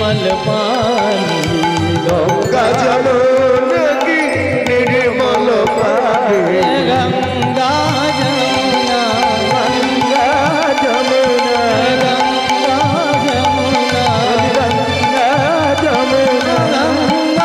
निर्मल पानी गंगा जमुना की निर्मल पानी गंगा जमुना गंगा जमुना गंगा जमुना गंगा जमुना गंगा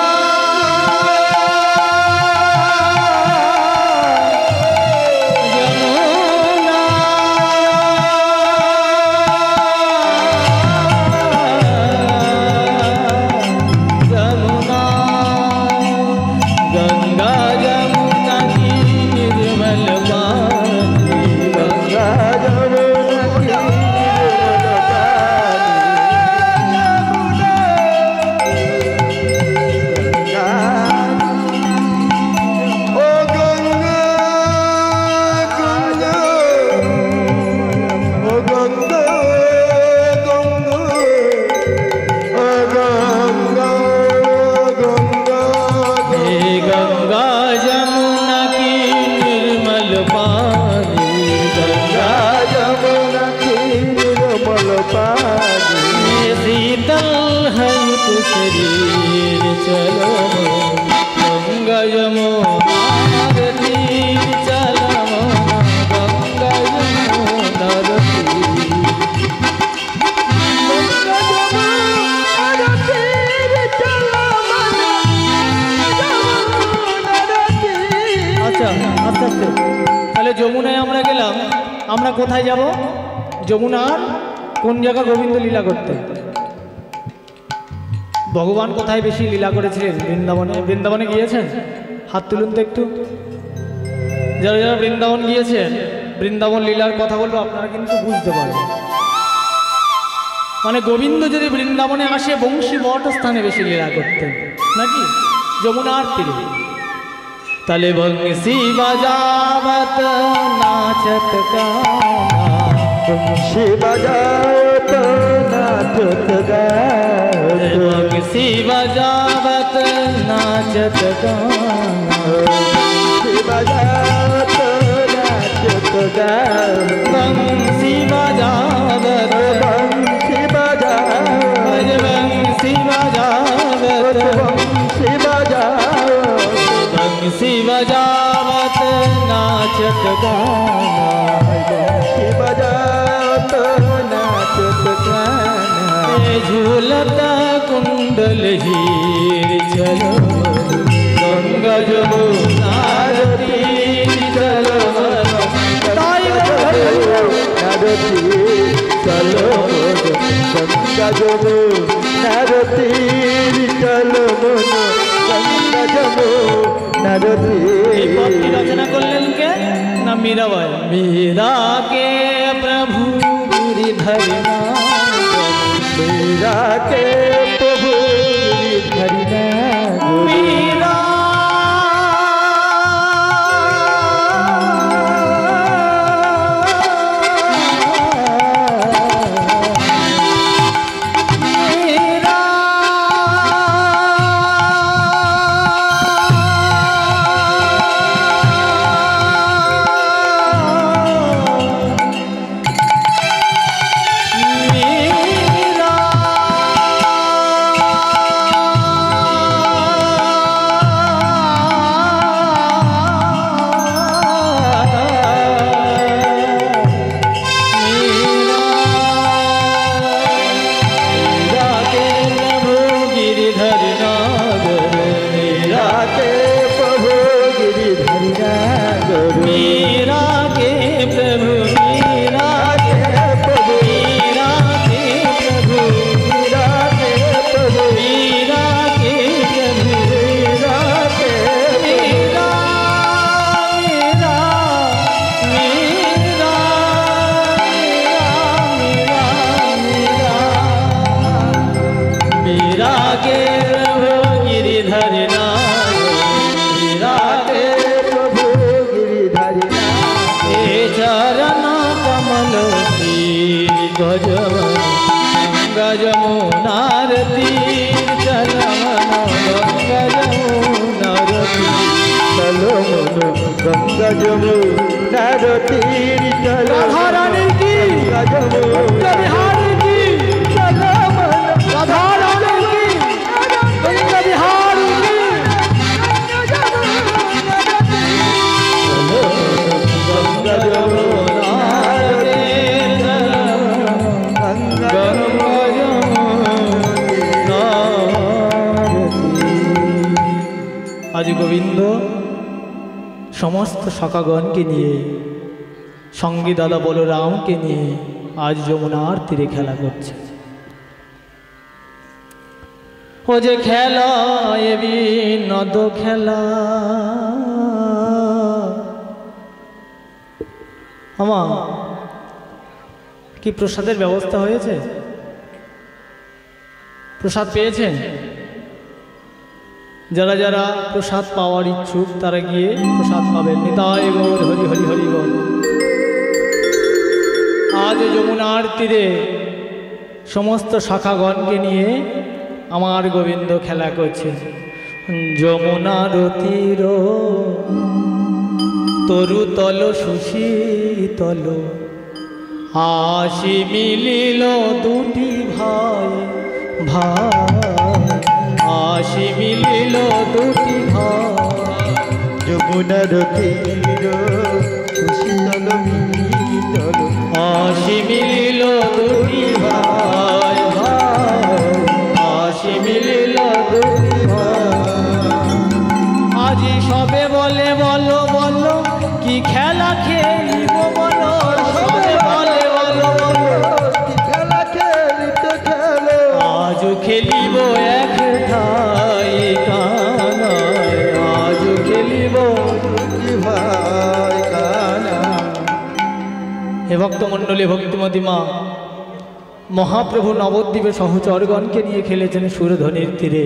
शरीर चलो गंगा यमुना तीर चलो गंगा यमुना আচ্ছা আস্তে আস্তে তাহলে যমুনায় আমরা গেলাম আমরা কোথায় যাব যমুনার কোন জায়গা গোবিন্দ লীলা করতে ভগবান কোথায় বেশি লীলা করেছিলেন বৃন্দাবনে বৃন্দাবনে গিয়েছেন হাত তুলুন তো একটু যারা যারা বৃন্দাবন গিয়েছেন বৃন্দাবন লীলার কথা বলবো আপনারা কিন্তু বুঝতে পারবেন মানে গোবিন্দ যদি বৃন্দাবনে আসে বংশী বট স্থানে বেশি লীলা করতেন নাকি যমুনার তীরে তালে বংশী বাজাবত নাচত গানা बंशी बजावत नाचत गाना बंशी बजावत नाचत गाना बंशी बजावत नाचत गाना बंशी बजावत बंशी बजावत बंशी बजावत बंशी बजावत बंशी बजावत नाचत गाना बंशी बजावत नाचत गाना झूलता कुंडल हीर चलो गंगा जमुना तीर चलो चलो गंगा जमुना तीर चलो गंगा जमुना तीर रचना करलेन के ना मीराबाई मीरा के प्रभु गिरिधर मीरा के प्रभु गिरिधर मीरा गंगा जमुनार तीर चलो गंगा जमुनार तीर चलो गंगा जमुनार तीर चलो राधा रानी की गंगा जमुना बिहारी की चलो राधा रानी সমস্ত সখাগণকে নিয়ে, সঙ্গী দাদা বলরামকে নিয়ে আজ যমুনার তীরে খেলা করছে। ও যে খেলা এ বিনোদ খেলা, আমা কি প্রসাদের ব্যবস্থা হয়েছে? প্রসাদ পেয়েছেন? যারা যারা প্রসাদ পাওয়ার ইচ্ছুক তারা গিয়ে প্রসাদ পাবেন। নিতাই গৌর হরি হরি হরি বল। আজ যমুনার তীরে সমস্ত শাখাগণকে নিয়ে আমার গোবিন্দ খেলা করছে। যমুনার তীর তরুতল সুশীতল, আসি মিলিল দুটি ভাই ভাই, আসি মিলিল দুটি ভাই। যমুনার তীর সুশীতল মিলিতল, আসি মিলিল দুটি ভাই ভাই, আসি মিলিল দুটি ভাই। আজি সবে বলে বলো বলো কি খেলা খেলিব বলো, সবে বলে বলো বলো কি খেলা খেলিতে খেলো, আজ খেলিব এক ঠাই কানায়, আজ খেলিব দুটি ভাই কানা। হে ভক্তমণ্ডলী, ভক্তিমতী মা মহাপ্রভু নবদ্বীপে সহচরগণকে নিয়ে খেলেছেন সুরধ্বনির তীরে।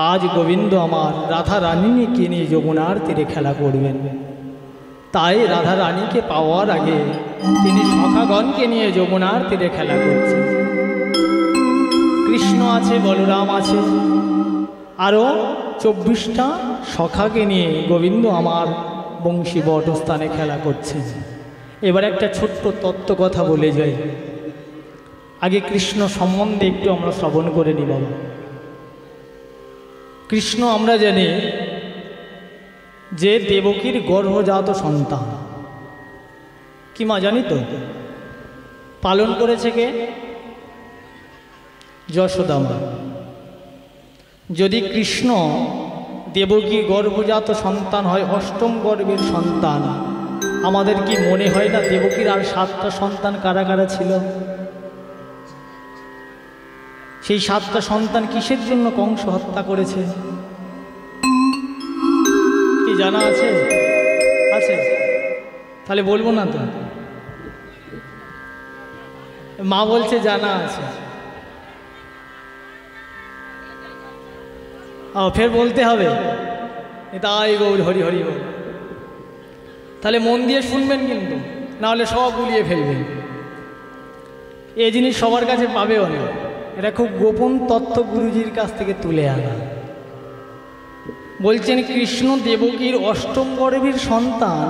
আজ গোবিন্দ আমার রাধা রানীকে নিয়ে যমুনার তীরে খেলা করবেন। তাই রাধা রানীকে পাওয়ার আগে তিনি সখাগণকে নিয়ে যমুনার তীরে খেলা করছেন। কৃষ্ণ আছে, বলরাম আছে, আরও 24টা সখাকে নিয়ে গোবিন্দ আমার বংশী বটস্থানে খেলা করছেন। এবার একটা ছোট্ট তত্ত্ব কথা বলে যাই। আগে কৃষ্ণ সম্বন্ধে একটু আমরা শ্রবণ করে নিই বাবা। কৃষ্ণ আমরা জানি যে দেবকীর গর্ভজাত সন্তান। কি মা জানি তো? পালন করেছে কে? যশোদা মা। যদি কৃষ্ণ দেবকীর গর্ভজাত সন্তান হয়, অষ্টম গর্ভের সন্তান, আমাদের কি মনে হয় না দেবকীর আর 7টা সন্তান কারা কারা ছিল? সেই 7টা সন্তান কিসের জন্য কংস হত্যা করেছে কি জানা আছে? আছে? তাহলে বলবো না তো? মা বলছে জানা আছে। ফের বলতে হবে তাই গৌর হরি হরি বল। তাহলে মন দিয়ে শুনবেন কিন্তু, না হলে সব গুলিয়ে ফেলবেন। এই জিনিস সবার কাছে পাবেও না, এটা খুব গোপন তথ্য গুরুজির কাছ থেকে তুলে আনা। বলছেন কৃষ্ণ দেবকীর অষ্টম গর্ভের সন্তান।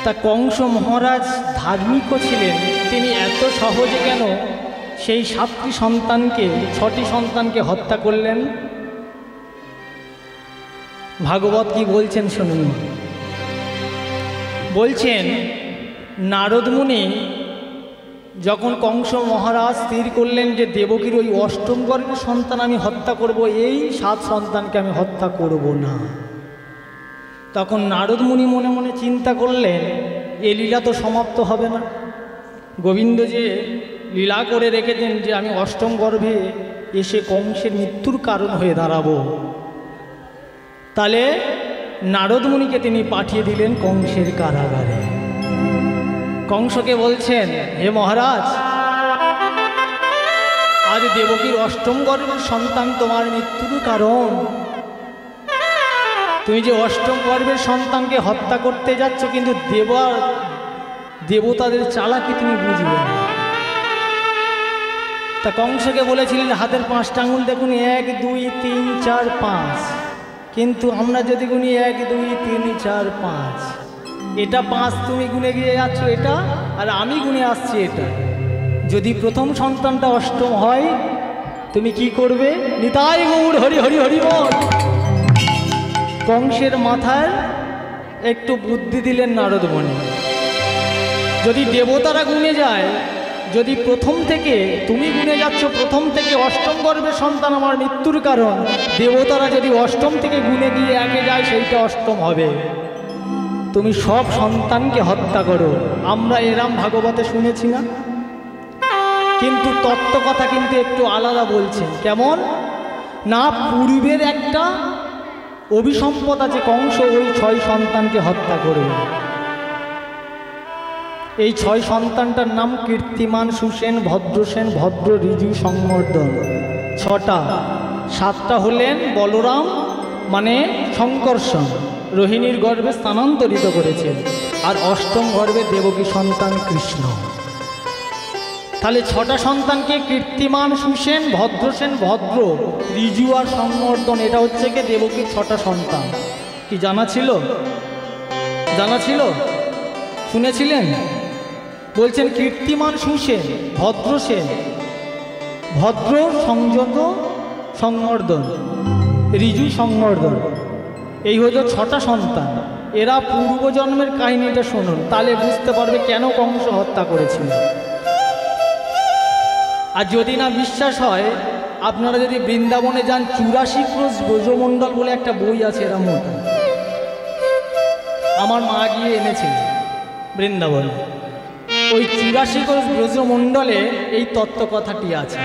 তা কংস মহারাজ ধার্মিকও ছিলেন, তিনি এত সহজে কেন সেই 7টি সন্তানকে 6টি সন্তানকে হত্যা করলেন? ভাগবত কি বলছেন শুনুন। বলছেন নারদ মুনি যখন কংস মহারাজ স্থির করলেন যে দেবকীর ওই অষ্টম গর্ভের সন্তান আমি হত্যা করব, এই 7 সন্তানকে আমি হত্যা করব না, তখন নারদ মুনি মনে মনে চিন্তা করলেন এ লীলা তো সমাপ্ত হবে না। গোবিন্দ যে লীলা করে রেখেছেন যে আমি অষ্টম গর্ভে এসে কংসের মৃত্যুর কারণ হয়ে দাঁড়াবো, তাহলে নারদ মুনিকে তিনি পাঠিয়ে দিলেন কংসের কারাগারে। কংসকে বলছেন হে মহারাজ, আজ দেবকীর অষ্টম গর্ভের সন্তান তোমার মৃত্যুর কারণ। তুমি যে অষ্টম গর্ভের সন্তানকে হত্যা করতে যাচ্ছ, কিন্তু দেবতাদের চালাকি তুমি বুঝবে না। তা কংসকে বলেছিলেন হাতের 5টা আঙুল দেখুন 1 2 3 4 5, কিন্তু আমরা যদি গুনি 1 2 3 4 5, এটা 5 তুমি গুনে গিয়ে যাচ্ছ এটা, আর আমি গুনে আসছি এটা। যদি প্রথম সন্তানটা অষ্টম হয় তুমি কি করবে? নিতাই গৌর হরি হরি হরি বল। কংসের মাথায় একটু বুদ্ধি দিলেন নারদ মুনি। যদি দেবতারা গুনে যায় যদি প্রথম থেকে তুমি গুনে যাচ্ছ প্রথম থেকে অষ্টম গর্ভের সন্তান আমার মৃত্যুর কারণ, দেবতারা যদি অষ্টম থেকে গুনে গিয়ে একে যায় সেইটা অষ্টম হবে। তুমি সব সন্তানকে হত্যা করো, আমরা এরাম ভাগবতে শুনেছি না? কিন্তু তত্ত্ব কথা কিন্তু একটু আলাদা বলছে। কেমন না, পূর্বের একটা অভিসম্পদ আছে, কংস ওই 6 সন্তানকে হত্যা করবে। এই 6 সন্তানটার নাম কীর্তিমান, সুসেন, ভদ্রসেন, ভদ্র, ঋজু, সংবর্ধন। 6টা, 7টা হলেন বলরাম মানে শঙ্কর্ষণ, রোহিণীর গর্ভে স্থানান্তরিত করেছেন, আর অষ্টম গর্ভে দেবকী সন্তান কৃষ্ণ। তাহলে 6টা সন্তানকে কীর্তিমান, সুসেন, ভদ্রসেন, ভদ্র, ঋজু আর সংবর্ধন, এটা হচ্ছে কি দেবকীর 6টা সন্তান। কি জানা ছিল? জানা ছিল? শুনেছিলেন? বলছেন কীর্তিমান সুসেন, ভদ্রসেন, ভদ্র সংযত সংবর্ধন, ঋজু সংবর্ধন, এই হলো 6টা সন্তান। এরা পূর্বজন্মের কাহিনীটা শুনুন, তাহলে বুঝতে পারবে কেন কংস হত্যা করেছিল। আর যদি না বিশ্বাস হয়, আপনারা যদি বৃন্দাবনে যান, 84 ক্রোশ ব্রজমণ্ডল বলে একটা বই আছে, এরা মোটা, আমার মা গিয়ে এনেছিল বৃন্দাবনে। ওই 84 ক্রোশ ব্রজমণ্ডলে এই তত্ত্ব কথাটি আছে।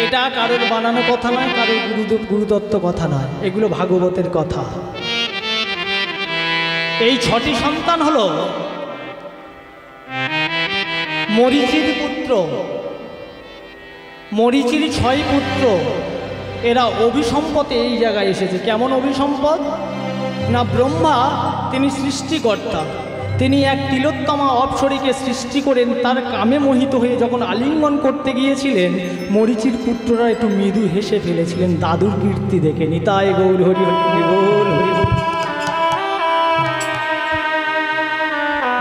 এটা কারোর বানানো কথা নয়, কারোর গুরুদত্ত কথা নয়, এগুলো ভাগবতের কথা। এই 6টি সন্তান হলো মরীচির পুত্র, মরীচির 6 পুত্র। এরা অভিসম্পদে এই জায়গায় এসেছে। কেমন অভিসম্পদ না, ব্রহ্মা তিনি সৃষ্টিকর্তা, তিনি এক তিলোত্তমা অপ্সরীকে সৃষ্টি করেন। তার কামে মোহিত হয়ে যখন আলিঙ্গন করতে গিয়েছিলেন, মরীচির পুত্ররা একটু মৃদু হেসে ফেলেছিলেন দাদুর কীর্তি দেখে। নিতাই গৌর হরি হরি বল হরি।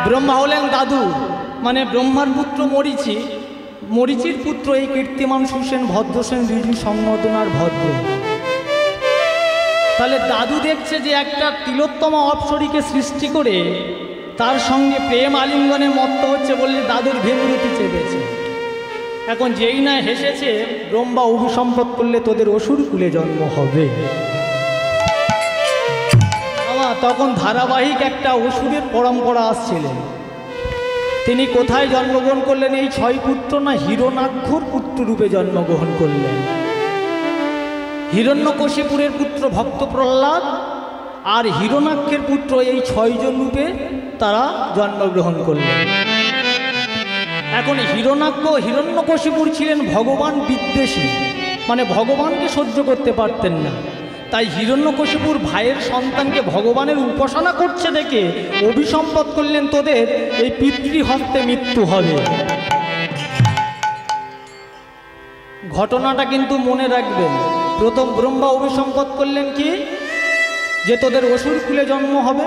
ব্রহ্মা হলেন দাদু, মানে ব্রহ্মার পুত্র মরীচি, মরীচির পুত্র এই কীর্তিমান, সুসেন, ভদ্রসেন, ঋজু, সংবর্ধন আর ভদ্র। তাহলে দাদু দেখছে যে একটা তিলোত্তমা অপ্সরীকে সৃষ্টি করে তার সঙ্গে প্রেম আলিঙ্গনে মত্ত হচ্ছে বলে দাদুর ভীমরতি চেপেছে। এখন যেই না হেসেছে, ব্রহ্মা অভিসম্পদ করলে তোদের অসুর কুলে জন্ম হবে। তখন ধারাবাহিক একটা অসুরের পরম্পরা আসছিলেন। তিনি কোথায় জন্মগ্রহণ করলেন? এই 6 পুত্র না হিরণ্যাক্ষর পুত্র রূপে জন্মগ্রহণ করলেন। হিরণ্যকশিপুরের পুত্র ভক্ত প্রহ্লাদ আর হিরণ্যাক্ষের পুত্র, এই 6 জন রূপে তারা জন্মগ্রহণ করলেন। এখন হিরণ্যাক্ষ, হিরণ্যকশিপুর ছিলেন ভগবান বিদ্বেষী, মানে ভগবানকে সহ্য করতে পারতেন না। তাই হিরণ্যকশিপুর ভাইয়ের সন্তানকে ভগবানের উপাসনা করছে দেখে অভিসম্পদ করলেন, তোদের এই পিতৃহস্তে মৃত্যু হবে। ঘটনাটা কিন্তু মনে রাখবেন। প্রথম ব্রহ্মা অভিসম্পদ করলেন কি, যে তোদের অসুর কুলে জন্ম হবে।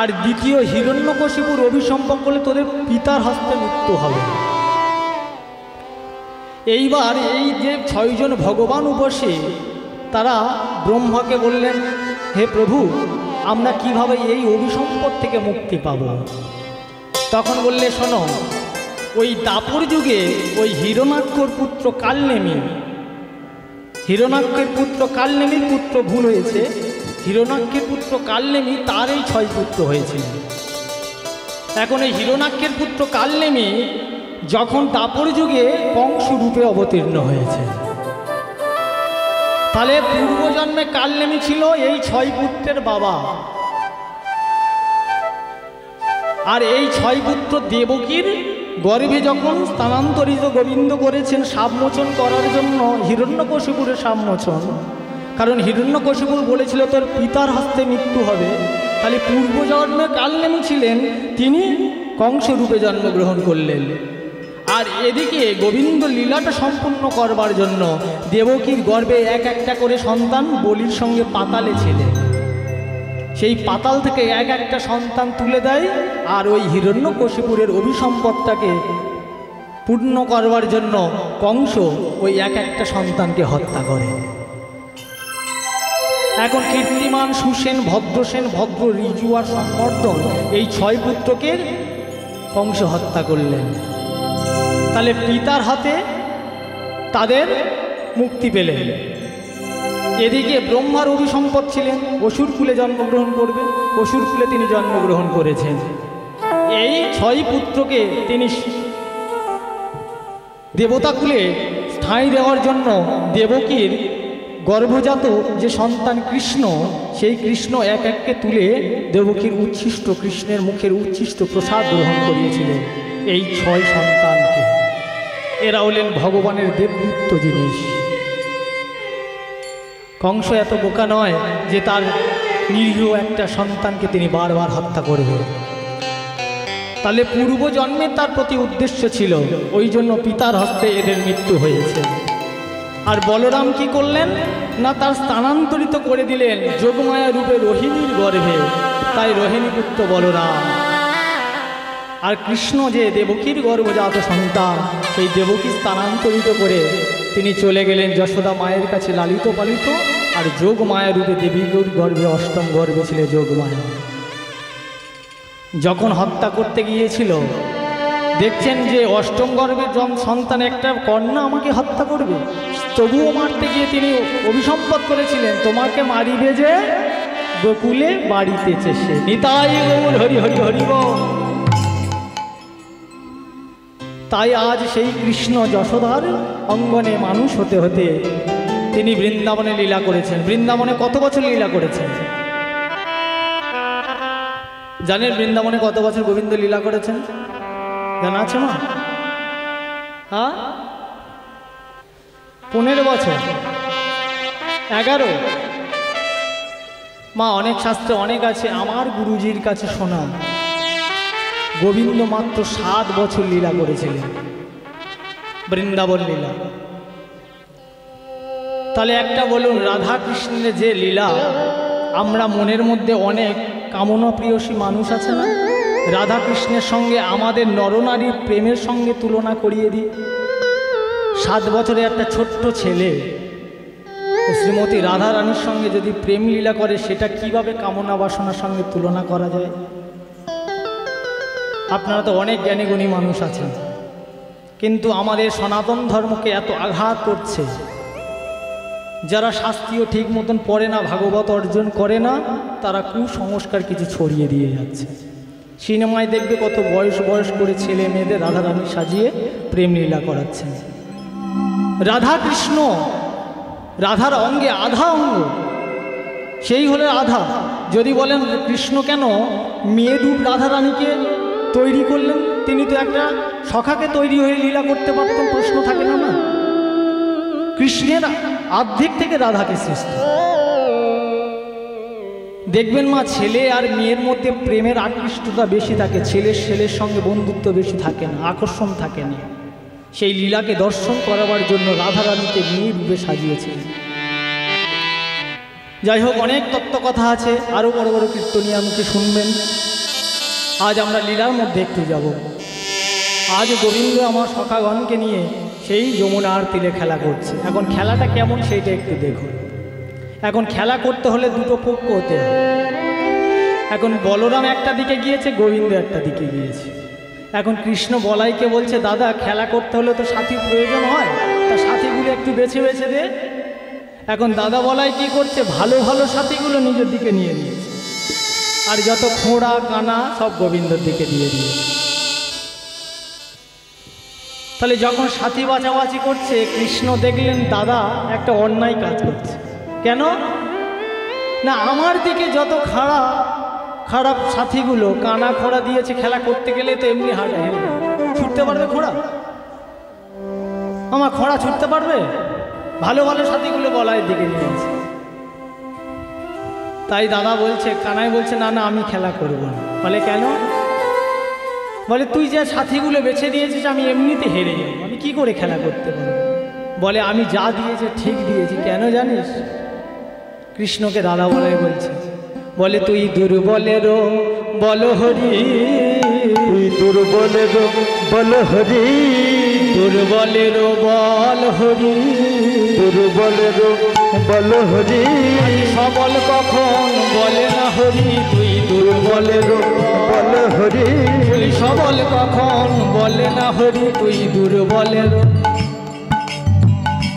আর দ্বিতীয় হিরণ্যকশিপুর অভিসম্পদ করলে তোদের পিতার হস্তে মৃত্যু হবে। এইবার এই যে 6 জন ভগবান উপসী, তারা ব্রহ্মাকে বললেন, হে প্রভু, আমরা কিভাবে এই অভিসম্পদ থেকে মুক্তি পাব? তখন বললে, শোনো, ওই দাপর যুগে ওই হিরণ্যাক্ষর পুত্র কালনেমি, হিরণ্যাক্ষের পুত্র কালনেমির পুত্র ভুল হয়েছে, হিরণ্যাক্ষের পুত্র কালনেমি, তার এই 6 পুত্র হয়েছিল। এখন এই হিরণ্যাক্ষের পুত্র কালনেমি যখন দাপর যুগে কংস রূপে অবতীর্ণ হয়েছে, তাহলে পূর্বজন্মে কালনেমি ছিল এই 6 পুত্রের বাবা। আর এই 6 পুত্র দেবকীর গর্ভে যখন স্থানান্তরিত গোবিন্দ করেছেন শাপমোচন করার জন্য, হিরণ্যকশিপুরের শাপমোচন, কারণ হিরণ্যকশিপুর বলেছিল তোর পিতার হস্তে মৃত্যু হবে। তাহলে পূর্বজন্মে কালনেমি ছিলেন, তিনি কংস রূপে জন্মগ্রহণ করলেন। আর এদিকে গোবিন্দ লীলাটা সম্পূর্ণ করবার জন্য দেবকীর গর্ভে এক একটা করে সন্তান বলির সঙ্গে পাতালে ছেলে, সেই পাতাল থেকে এক একটা সন্তান তুলে দেয়। আর ওই হিরণ্যকশিপুরের অভিসম্পদটাকে পূর্ণ করবার জন্য কংস ওই এক একটা সন্তানকে হত্যা করে। এখন কীর্তিমান, সুসেন, ভদ্রসেন, ভদ্র, ঋজু আর সংবর্ধন, এই 6 পুত্রকে কংস হত্যা করলেন। তাহলে পিতার হাতে তাদের মুক্তি পেলেন। এদিকে ব্রহ্মার অভিসম্পদ ছিলেন, অসুর কুলে জন্মগ্রহণ করবে, অসুর কুলে তিনি জন্মগ্রহণ করেছেন। এই 6 পুত্রকে তিনি দেবতা কুলে ঠাঁই দেওয়ার জন্য দেবকীর গর্ভজাত যে সন্তান কৃষ্ণ, সেই কৃষ্ণ এক এককে তুলে দেবকীর উচ্ছিষ্ট, কৃষ্ণের মুখের উচ্ছিষ্ট প্রসাদ গ্রহণ করিয়েছিলেন এই 6 সন্তানকে। এরা হলেন ভগবানের দেবদূত জিনিস। কংস এত বোকা নয় যে তার নিরীহ একটা সন্তানকে তিনি বারবার হত্যা করবে। তাহলে পূর্বজন্মে তার প্রতি উদ্দেশ্য ছিল, ওই জন্য পিতার হস্তে এদের মৃত্যু হয়েছে। আর বলরাম কি করলেন না, তার স্থানান্তরিত করে দিলেন যোগমায়া রূপে রোহিণীর গর্ভে, তাই রোহিণী পুত্র বলরাম। আর কৃষ্ণ যে দেবকীর গর্ভজাত সন্তান, সেই দেবকী স্থানান্তরিত করে তিনি চলে গেলেন যশোদা মায়ের কাছে লালিত পালিত। আর যোগমায়া রূপে দেবীর গর্ভে অষ্টম গর্ভে ছিল যোগমায়া। যখন হত্যা করতে গিয়েছিল, দেখছেন যে অষ্টম গর্ভের সন্তান একটা কন্যা আমাকে হত্যা করবে, তবুও মারতে গিয়ে তিনি অভিসম্পদ করেছিলেন, তোমাকে মারিবে যে গোকুলে বাড়িতেছে সে। নিতাই গৌর হরি হরি হরি বল। তাই আজ সেই কৃষ্ণ যশোদার অঙ্গনে মানুষ হতে হতে তিনি বৃন্দাবনে লীলা করেছেন। বৃন্দাবনে কত বছর লীলা করেছেন জানেন? বৃন্দাবনে কত বছর গোবিন্দ লীলা করেছেন জানা আছে মা? হ্যাঁ, 15 বছর, 11 মা। অনেক শাস্ত্রে অনেক আছে। আমার গুরুজির কাছে শোনা, গোবিন্দ মাত্র 7 বছর লীলা করেছিলেন, বৃন্দাবন লীলা। তাহলে একটা বলুন, রাধা কৃষ্ণের যে লীলা, আমরা মনের মধ্যে অনেক কামনা প্রিয়সী মানুষ আছে না, রাধা কৃষ্ণের সঙ্গে আমাদের নরনারীর প্রেমের সঙ্গে তুলনা করিয়ে দিই। 7 বছরের একটা ছোট্ট ছেলে শ্রীমতী রাধা রানীর সঙ্গে যদি প্রেম লীলা করে, সেটা কিভাবে কামনা বাসনার সঙ্গে তুলনা করা যায়? আপনারা তো অনেক জ্ঞানীগুণী মানুষ আছেন, কিন্তু আমাদের সনাতন ধর্মকে এত আঘাত করছে। যারা শাস্ত্রীয় ঠিক মতন পড়ে না, ভাগবত অর্জন করে না, তারা কুসংস্কার কিছু ছড়িয়ে দিয়ে যাচ্ছে। সিনেমায় দেখবে কত বয়স করে ছেলে মেয়েদের রাধা রানী সাজিয়ে প্রেম লীলা করাচ্ছেন। রাধা কৃষ্ণ রাধার অঙ্গে আধা অঙ্গ, সেই হলে আধা। যদি বলেন কৃষ্ণ কেন মেয়েরূপ রাধা রানীকে তৈরি করলেন, তিনি তো একটা সখাকে তৈরি হয়ে লীলা করতে পারতেন, প্রশ্ন থাকে না? না, কৃষ্ণের আর্ধেক থেকে রাধাকে সৃষ্টি। দেখবেন মা, ছেলে আর মেয়ের মধ্যে প্রেমের আকৃষ্টতা বেশি থাকে, ছেলের সঙ্গে বন্ধুত্ব বেশি থাকে না, আকর্ষণ থাকে না। সেই লীলাকে দর্শন করাবার জন্য রাধা রানীকে মেয়ে রূপে সাজিয়েছে। যাই হোক, অনেক তত্ত্ব কথা আছে, আরও বড় বড় কীর্তনিয়া মুখে শুনবেন। আজ আমরা লীলার মধ্যে একটু যাব। আজ গোবিন্দ আমার সখাগণকে নিয়ে সেই যমুনার তীরে খেলা করছে। এখন খেলাটা কেমন সেইটা একটু দেখুন। এখন খেলা করতে হলে দুটো পক্ষ হতে হয়। এখন বলরাম একটা দিকে গিয়েছে, গোবিন্দ একটা দিকে গিয়েছে। এখন কৃষ্ণ বলাইকে বলছে, দাদা খেলা করতে হলে তো সাথীর প্রয়োজন হয়, তা সাথীগুলো একটু বেছে বেছে দে। এখন দাদা বলাই কি করছে, ভালো ভালো সাথীগুলো নিজের দিকে নিয়ে নিয়েছে, আর যত খোঁড়া কানা সব গোবিন্দর দিকে দিয়ে দিয়েছে। তাহলে যখন সাথী বাছাবাছি করছে, কৃষ্ণ দেখলেন দাদা একটা অন্যায় কাজ করছে। কেন না, আমার দিকে যত খারাপ সাথীগুলো কানা খোঁড়া দিয়েছে, খেলা করতে গেলে তো এমনি ছুটতে পারবে খোঁড়া? আমার খোঁড়া ছুটতে পারবে? ভালো ভালো সাথীগুলো বলাইয়ের দিকে নিয়েছে। তাই দাদা বলছে, কানাই বলছে, না না আমি খেলা করব না। বলে কেন? বলে তুই যে সাথীগুলো বেছে দিয়েছিস আমি এমনিতে হেরে যাব, আমি কি করে খেলা করতে পারবো? বলে আমি যা দিয়েছি ঠিক দিয়েছি। কেন জানিস? কৃষ্ণকে দাদা বলাই বলছে, বলে তুই দুর্বলেরও বল হরি, তুই দুর্বলেরও বল হরি, দুর্বলেরও বল হরি, দুর্বলেরও বল হরি, সবল কখন বলে না হরি, তুই দুর্বলেরও বল হরি, সবল কখন বলে না হরি তুই দুর্বলের।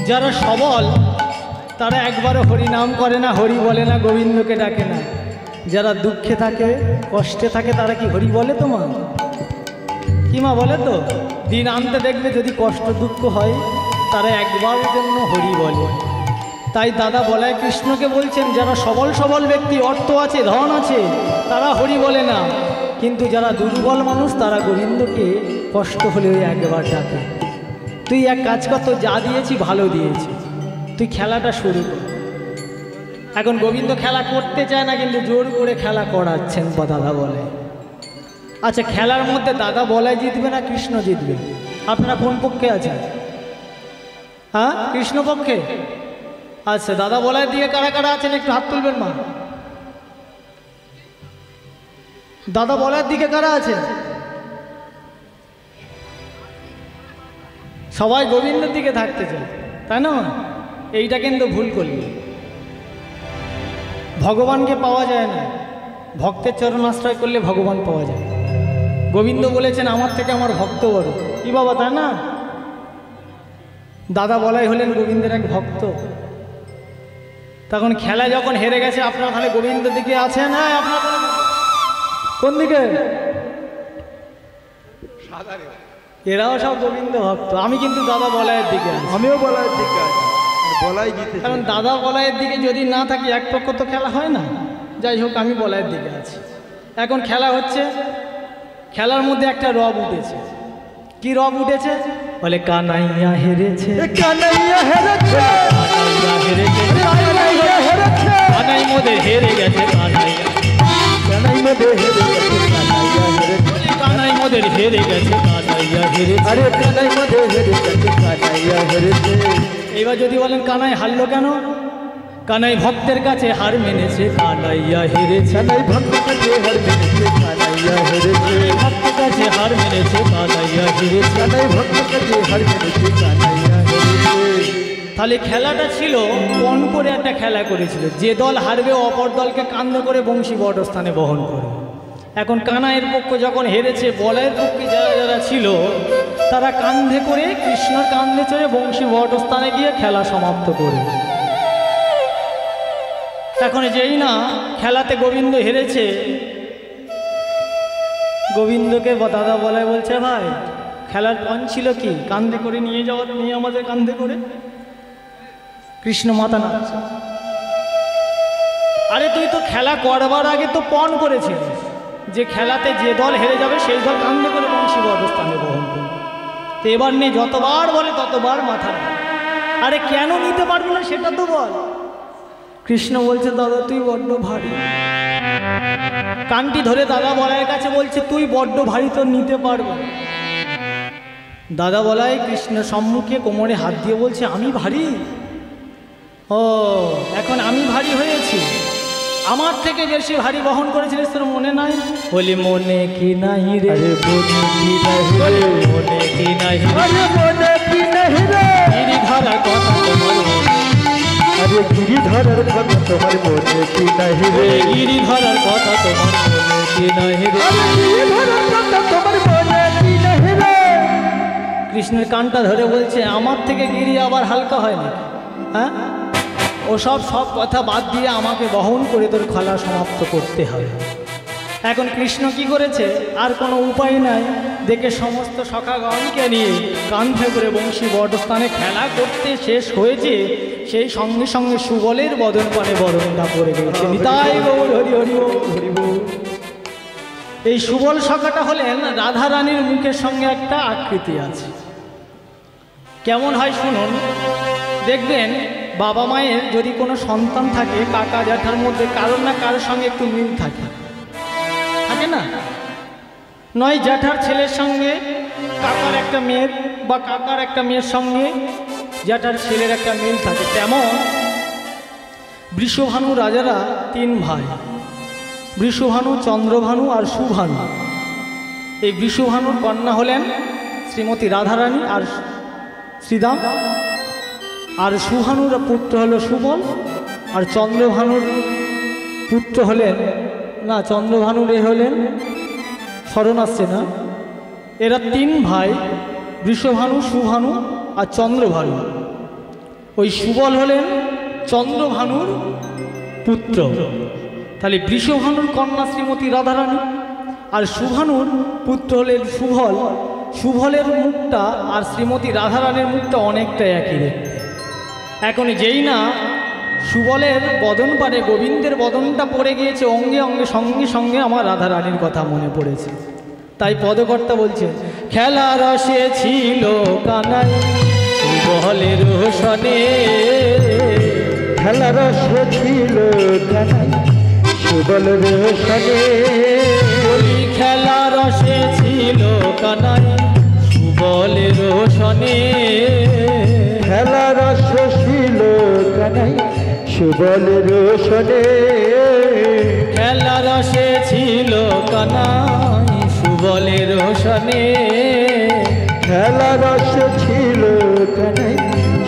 যারা সবল তারা একবারও হরি নাম করে না, হরি বলে না, গোবিন্দকে ডাকে না। যারা দুঃখে থাকে, কষ্টে থাকে, তারা কি হরি বলে? তোমার কি মা বলে? তো দিন আনতে দেখবে যদি কষ্ট দুঃখ হয় তারা একবারের জন্য হরি বলে। তাই দাদা বলায় কৃষ্ণকে বলছেন যারা সবল সবল ব্যক্তি, অর্থ আছে, ধন আছে, তারা হরি বলে না, কিন্তু যারা দুর্বল মানুষ তারা গোবিন্দকে কষ্ট হলেও একবার ডাকে। তুই এক কাজ কর, তো যা দিয়েছি ভালো দিয়েছি, তুই খেলাটা শুরু কর। এখন গোবিন্দ খেলা করতে চায় না, কিন্তু জোর করে খেলা করাচ্ছেন দাদা বলে। আচ্ছা, খেলার মধ্যে দাদা বলায় জিতবে না কৃষ্ণ জিতবে? আপনারা কোন পক্ষে আছেন? হ্যাঁ, কৃষ্ণ পক্ষে? আচ্ছা, দাদা বলার দিকে কারা কারা আছেন একটু হাত তুলবেন মা। দাদা বলার দিকে কারা আছেন? সবাই গোবিন্দের দিকে থাকতে চায়, তাই না? এইটা কিন্তু ভুল করলি। ভগবানকে পাওয়া যায় না, ভক্তের চরণ আশ্রয় করলে ভগবান পাওয়া যায়। গোবিন্দ বলেছেন আমার থেকে আমার ভক্ত বড়, কি বাবা, তাই না? দাদা বলাই হলেন গোবিন্দের এক ভক্ত। তখন খেলা যখন হেরে গেছে, আপনারা তাহলে গোবিন্দের দিকে আছেন? হ্যাঁ, আপনার কোন দিকে? এরাও সব গোবিন্দ ভক্ত। আমি কিন্তু দাদা বলাইয়ের দিকে আছি। আমিও বলাইয়ের দিকে আছি, বলাই জিতে। কারণ দাদা বলাইয়ের দিকে যদি না থাকি এক পক্ষ তো খেলা হয় না। যাই হোক, আমি বলাইয়ের দিকে আছি। এখন খেলা হচ্ছে, খেলার মধ্যে একটা রব উঠেছে। কি রব উঠেছে? বলে কানাইয়া হেরেছে, কানাইয়া হেরেছে, কানাইয়া হেরেছে, কানাইয়া হেরেছে, কানাই মোদের হেরে গেছে, কানাইয়া, কানাই মোদের হেরে গেছে, কানাইয়া হেরেছে, কানাই মোদের হেরে গেছে, কানাইয়া হেরেছে। আরে কানাই মোদের হেরে গেছে, কানাইয়া হেরেছে। এবার যদি বলেন কানাই হারলো কেন? কানাই ভক্তের কাছে হার মেনেছে, কানাইয়া হেরেছে। কানাই ভক্তের কাছে হার মেনেছে, কানাইয়া হেরেছে। ভক্তের কাছে হার মেনেছে, কানাইয়া হেরেছে। কানাই ভক্তের কাছে হার মেনেছে, কানাইয়া হেরেছে। তাহলে খেলাটা ছিল পণ করে একটা খেলা করেছিল, যে দল হারবে অপর দলকে কান্ধে করে বংশী বটস্থানে বহন করে। এখন কানাইয়ের পক্ষ যখন হেরেছে, বলাইয়ের পক্ষে যারা যারা ছিল তারা কান্ধে করে কৃষ্ণর কান্ধে চড়ে বংশী বটস্থানে গিয়ে খেলা সমাপ্ত করে। এখন যেই না খেলাতে গোবিন্দ হেরেছে, গোবিন্দকে দাদা বলায় বলছে ভাই খেলার পণ ছিল কি? কান্ধে করে নিয়ে যাওয়া, নিয়ে আমাদের কান্ধে করে। কৃষ্ণ মাথা নাড়ছে, আরে তুই তো খেলা করবার আগে তো পণ করেছিলিস যে খেলাতে যে দল হেরে যাবে সেই দল কান্ধে করে বংশী বটস্থানে বহন করবে। তো এবার নেই, যতবার বলে ততবার মাথা নাড়ে। আরে কেন নিতে পারবি না সেটা তো বল। কৃষ্ণ বলছে দাদা তুই বড্ড ভারী। কানটি ধরে দাদা বলাইয়ের কাছে বলছে তুই বড্ড ভারী, তোর নিতে পারবো। দাদা বলাই কৃষ্ণের সম্মুখে কোমরে হাত দিয়ে বলছে আমি ভারী? ও, এখন আমি ভারী হয়েছি? আমার থেকে বেশি ভারী বহন করেছিলিস, তোর মনে নাই? বলি মনে কি নাই রে, আরে মনে কি নাই রে, মনে কি নাই রে, আরে মনে কি নাই রে, গিরিধারার কথা তোমার, আরে গিরিধরের কথা তোমার মনে কি নাই রে, গিরিধারার কথা তোমার মনে কি নাই রে, আরে গিরিধরের কথা তোমার মনে কি নাই রে। কৃষ্ণের কানটা ধরে বলছে আমার থেকে গিরি আবার হালকা হয় না? হ্যাঁ, ওসব সব কথা বাদ দিয়ে আমাকে বহন করে তোর খেলা সমাপ্ত করতে হবে। এখন কৃষ্ণ কি করেছে, আর কোনো উপায় নাই, দেখে সমস্ত সখাগণকে নিয়ে কান্ধে করে বংশী বটস্থানে খেলা করতে শেষ হয়েছে, সেই সঙ্গে সঙ্গে সুবলের বদন পানে বরণটা পড়ে গেছে। নিতাই গৌর হরি হরি বল, হরি বল। এই সুবল সখাটা হলেন রাধা রানীর মুখের সঙ্গে একটা আকৃতি আছে। কেমন হয় শুনুন, দেখবেন বাবা মায়ের যদি কোনো সন্তান থাকে, কাকা জ্যাঠার মধ্যে কারোর না কারোর সঙ্গে একটু মিল থাকে, থাকে না? নয় জ্যাঠার ছেলের সঙ্গে কাকার একটা মেয়ের, বা কাকার একটা মেয়ের সঙ্গে জ্যাঠার ছেলের একটা মিল থাকে। তেমন বৃষভানু রাজারা তিন ভাই, বৃষভানু, চন্দ্রভানু আর সুভানু। এই বৃষভানুর কন্যা হলেন শ্রীমতী রাধারানী আর শ্রীদাম, আর সুভানুর পুত্র হলো সুবল, আর চন্দ্রভানুর পুত্র হলেন, না চন্দ্রভানুর হলেন, স্মরণ আসছে না, এরা তিন ভাই, বৃষভানু, সুভানু আর চন্দ্রভানু। ওই সুবল হলেন চন্দ্রভানুর পুত্র। তাহলে বৃষভানুর কন্যা শ্রীমতী রাধারানী, আর সুভানুর পুত্র হলেন সুবল। সুবলের মুখটা আর শ্রীমতী রাধারানীর মুখটা অনেকটা একই দেখতে। এখন যেই না সুবলের বদন পারে, গোবিন্দের বদনটা পড়ে গিয়েছে অঙ্গে অঙ্গে, সঙ্গে সঙ্গে আমার রাধারানীর কথা মনে পড়েছে। তাই পদকর্তা বলছেন, খেলা রসে ছিল কানাই সুবলের সনে, খেলা রসে ছিল কানাই সুবলের সনে, খেলা রসে ছিল কানাই সুবলের সনে, খেলা রসে ছিল কানাই সুবলের সনে, খেলা রসে ছিল কানাই সুবলের সনে, খেলা রসে ছিল কানাই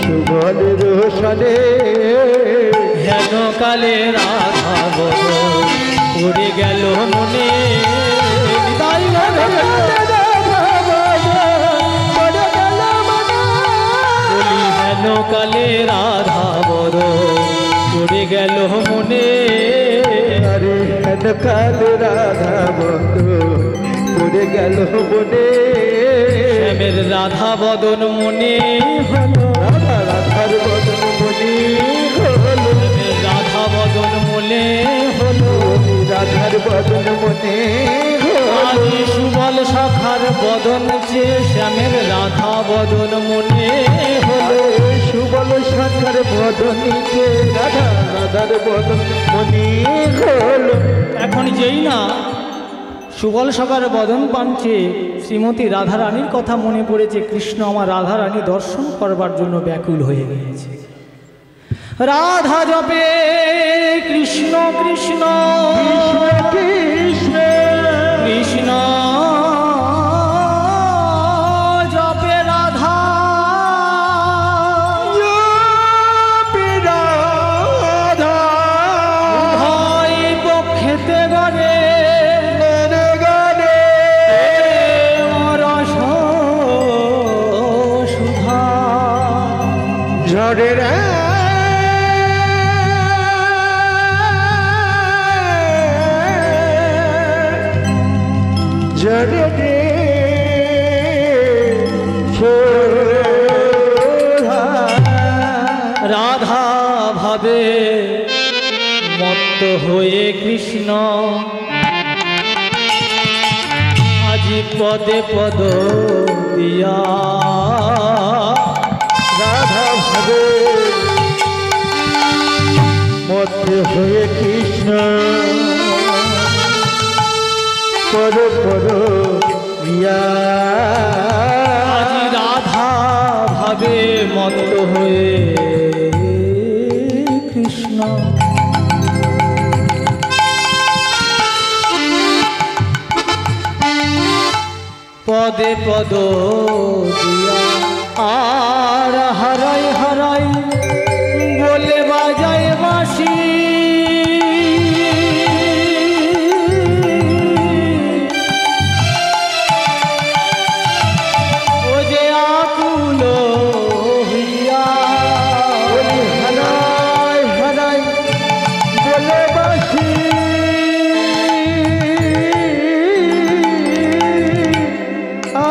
সুবলের সনে, হেন কালে রাধা বদন পড়ে গেল মনে, বলি হেন কালে রাধা বদন পড়ে গেল মনে, আরে হেন কালে রাধা বদন পড়ে গেল মনে, শ্যামের রাধা বদন মনে হলো, রাধার বদন মনে হলো, রাধা বদন মনে হলো, রাধার বদন মনে আজি সুবল সখার বদন যে শ্যামের রাধা বদন মনে হলো, সুবল সখার বদনীকে রাধার বদন মনে হলো। এখন যেই না সুবল সখার বদন পাঞ্চে শ্রীমতী রাধারানীর কথা মনে পড়েছে। কৃষ্ণ আমার রাধারানী দর্শন করবার জন্য ব্যাকুল হয়ে গিয়েছে। রাধা জপে কৃষ্ণ কৃষ্ণ কৃষ্ণ কৃষ্ণ জপে রাধা, রাধা ভয় পক্ষেতে গড়ে গানে রস সুধা ঝড়ে রে ঝড়ে রে রাধা ভাবে মত্ত হয়ে কৃষ্ণ আজি পদে পদ দিয়া, রাধা ভাবে মধ্যে হয়ে কৃষ্ণ পর পর রিয়া, আজি রাধা ভাবে মত্ত হয়ে কৃষ্ণ পদে পদ দিয়া, আর হারাই হারাই বলে বাজায় বাঁশি, ও যে আকুল হইয়া হারাই হারাই বলে বাসি,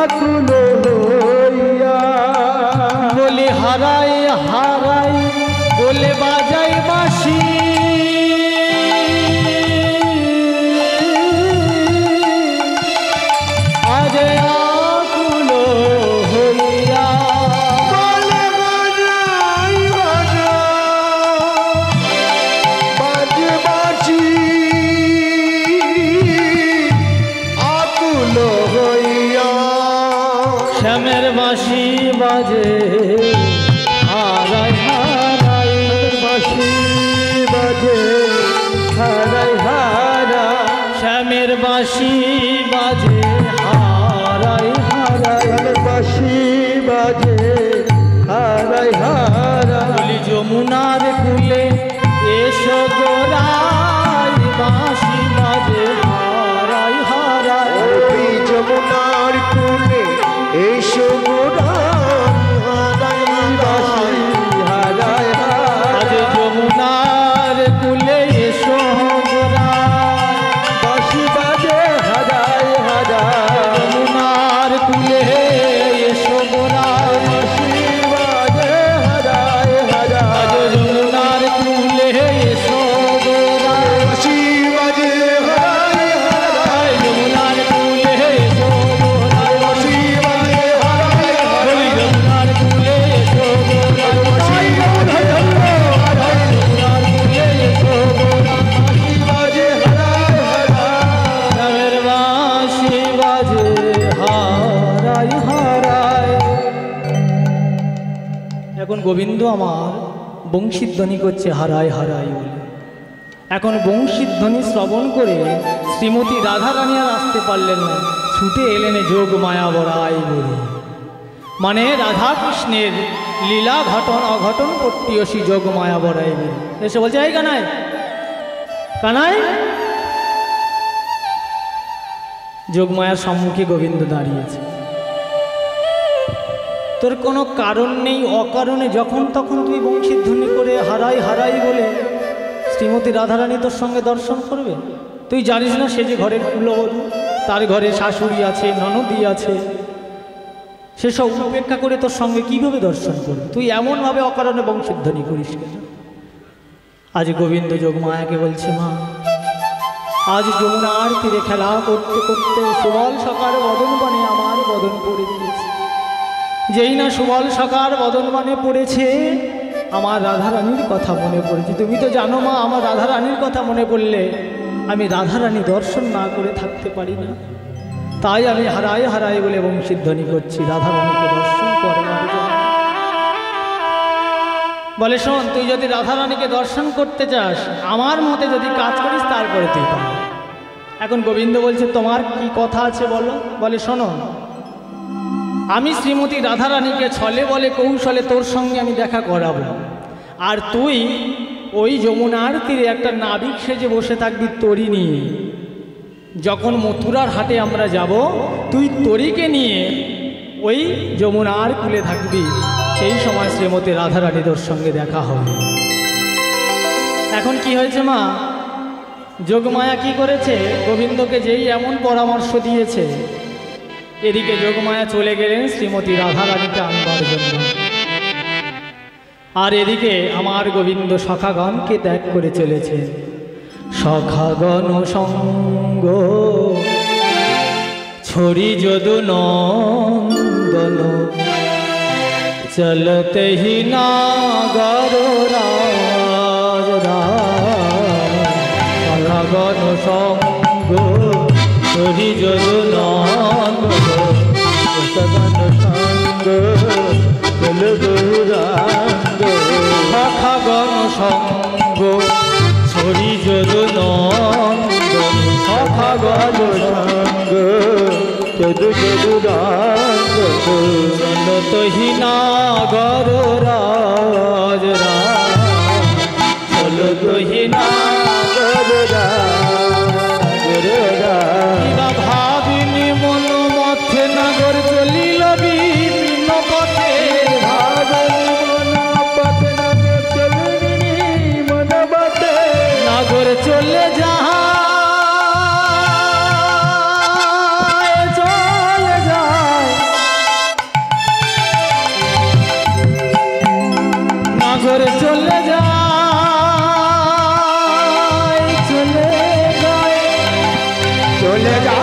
আকুল হইয়া বলে হারাই হারাই বলে বাজাই বাঁশি, আজ আকুল হইয়া বলে বাজাই বাজা বাজে বাসি, আকুল হইয়া শ্যামের বাঁশি বাজে হারাই হারাই, বাসি বাজে হারাই হারা, শ্যামের বাঁশি বাজে হারাই হারাই, বাসি বাজে হারাই হারা, বলি যমুনার কুলে এসো গোরাই বাঁশি বাজে হারাই হারাই, ওই যমুনার কুলে এসো হারাই হারাই আজ যমুনার কুলে এসো বাঁশি বাজে হারাই হারাই যমুনার কুলে এসো বাঁশি বাজে হারাই হারাই যমুনার কুলে এসো বাঁশি বাজে হারাই হারাই যমুনার কুলে এসো বাঁশি বাজে হারাই হারাই যমুনার কুলে এসো বাঁশি বাজে হারাই যমুনার কুলে এসো বাঁশি বাজে হারাই হারাই রামের বাঁশি বাজে হারাই হারাই। এখন গোবিন্দ আমার বংশীধ্বনি করছে হারাই হারাই বলে। এখন বংশীধ্বনি শ্রবণ করে শ্রীমতী রাধারানী আর আসতে পারলেন না, ছুটে এলেন যোগ মায়া বড়াই বলে। মানে রাধা কৃষ্ণের লীলা ঘটন অঘটন পট্টিয়সী যোগ মায়া বড়াই বলে এসে বলছে, এই কানাই কানাই। যোগমায়ার সম্মুখে গোবিন্দ দাঁড়িয়েছে। তোর কোনো কারণ নেই, অকারণে যখন তখন তুই বংশীধ্বনি করে হারাই হারাই বলে শ্রীমতী রাধারানী তোর সঙ্গে দর্শন করবে? তুই জানিস না সে যে ঘরের কুলবধূ, তার ঘরে শাশুড়ি আছে, ননদী আছে, সেসব উপেক্ষা করে তোর সঙ্গে কীভাবে দর্শন করবে? তুই এমনভাবে অকারণে বংশীধ্বনি করিস কেন? আজ গোবিন্দ যোগমায়াকে বলছে, মা আজ যমুনার তীরে খেলা করতে করতে সুবল সকার বদন বানে আমার বদন পড়ে দিয়েছে। যেই না সুবল সকার বদন বানে পড়েছে, আমার রাধারানীর কথা মনে পড়েছে। তুমি তো জানো মা, আমার রাধারানীর কথা মনে পড়লে আমি রাধারানী দর্শন না করে থাকতে পারি না। তাই আমি হারাই হারাই বলে বংশীধ্বনি করছি রাধারানীকে দর্শন করবার জন্য। বলে, শোন, তুই যদি রাধারানীকে দর্শন করতে চাস, আমার মতে যদি কাজ করিস, তারপরে তুই পাবি। এখন গোবিন্দ বলছে, তোমার কি কথা আছে বলো? বলে, শোনো, আমি শ্রীমতী রাধারানীকে ছলে বলে কৌশলে তোর সঙ্গে আমি দেখা করাবো, আর তুই ওই যমুনার তীরে একটা নাবিক সেজে বসে থাকবি তরি নিয়ে। যখন মথুরার হাটে আমরা যাব, তুই তরিকে নিয়ে ওই যমুনার কূলে থাকবি। সেই সময় শ্রীমতী রাধারানী তোর সঙ্গে দেখা হবে। এখন কি হয়েছে মা, যোগমায়া কি করেছে? গোবিন্দকে যেই এমন পরামর্শ দিয়েছে, এদিকে যোগমায়া চলে গেলেন শ্রীমতী রাধারানীকে আনবার জন্য। আর এদিকে আমার গোবিন্দ সখাগণকে ত্যাগ করে চলেছে। সখাগণ সঙ্গ ছড়ি যদু নন্দন, চলতে হি নাগর রাজ সখাগণ সঙ্গ ছড়ি যদু নন্দন, সগন সঙ্গ চল গৌরাঙ্গ সখাগণ সঙ্গ ছড়ি যদু নন্দন, সখাগণ সঙ্গ চল গৌরাঙ্গ চলতো হি নাগর রাজ চলতো হি নাগর না ভাবিনি মন মধ্যে নাগর চলিল বিভিন্ন পথে, নাগর চলে যায় চলে যায়, নাগর চলে যায় চলে যায় চলে যা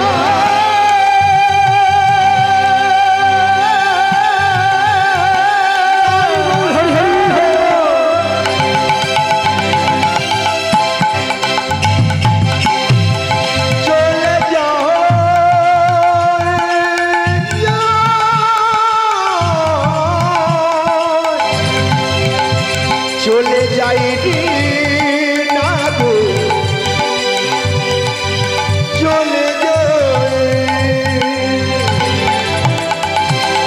চলে যাই রে নাগো চলে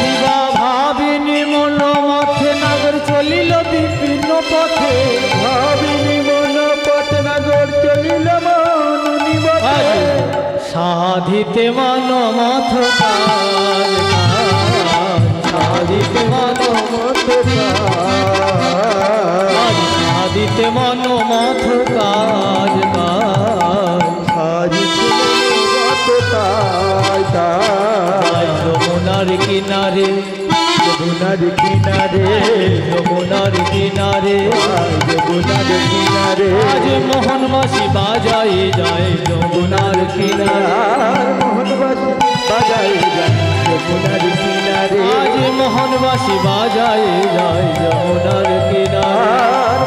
দিবা ভাবিনি মন মধ্যে নাগর চলিল বিভিন্ন পথে, ভাবিনি মন পথ নাগর চলিল মন নিবতে সাধিতে মন মথ কাল সাধিতে মনোমথ কাজ, সাধিতে মনোমথ কাজ সাধিতে মনোমথ কাজ। যমুনার কিনারে, যমুনার কিনারে, যমুনার কিনারে, যমুনার কিনারে আজ মোহনবাসী বাজাই যায় যমুনার কিনারে, মোহনবাসী বাজাই যায় যমুনার কিনারে, আজ মোহনবাসী বাজাই যায় যমুনার কিনারে,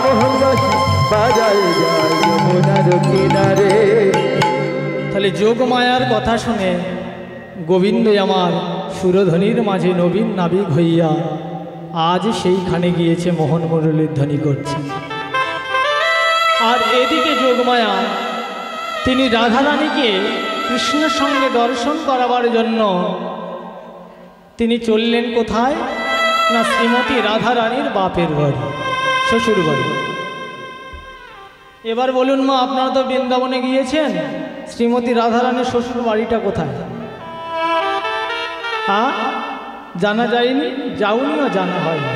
মোহনবাসী বাজাই যায় যমুনার কিনারে। তাহলে যোগমায়ার কথা শুনে গোবিন্দ আমার সুরধ্বনির মাঝে নবীন নাবিক হইয়া আজ সেইখানে গিয়েছে মোহন মুরলীর ধ্বনি করছে। আর এদিকে যোগমায়া তিনি রাধারানীকে কৃষ্ণের সঙ্গে দর্শন করাবার জন্য তিনি চললেন কোথায় না শ্রীমতী রাধারানীর বাপের বাড়ি, শ্বশুর বাড়ি। এবার বলুন মা, আপনারা তো বৃন্দাবনে গিয়েছেন, শ্রীমতী রাধারানীর শ্বশুর বাড়িটা কোথায়? হ্যাঁ, জানা যায়নি, যাওনিও জানা হয়নি।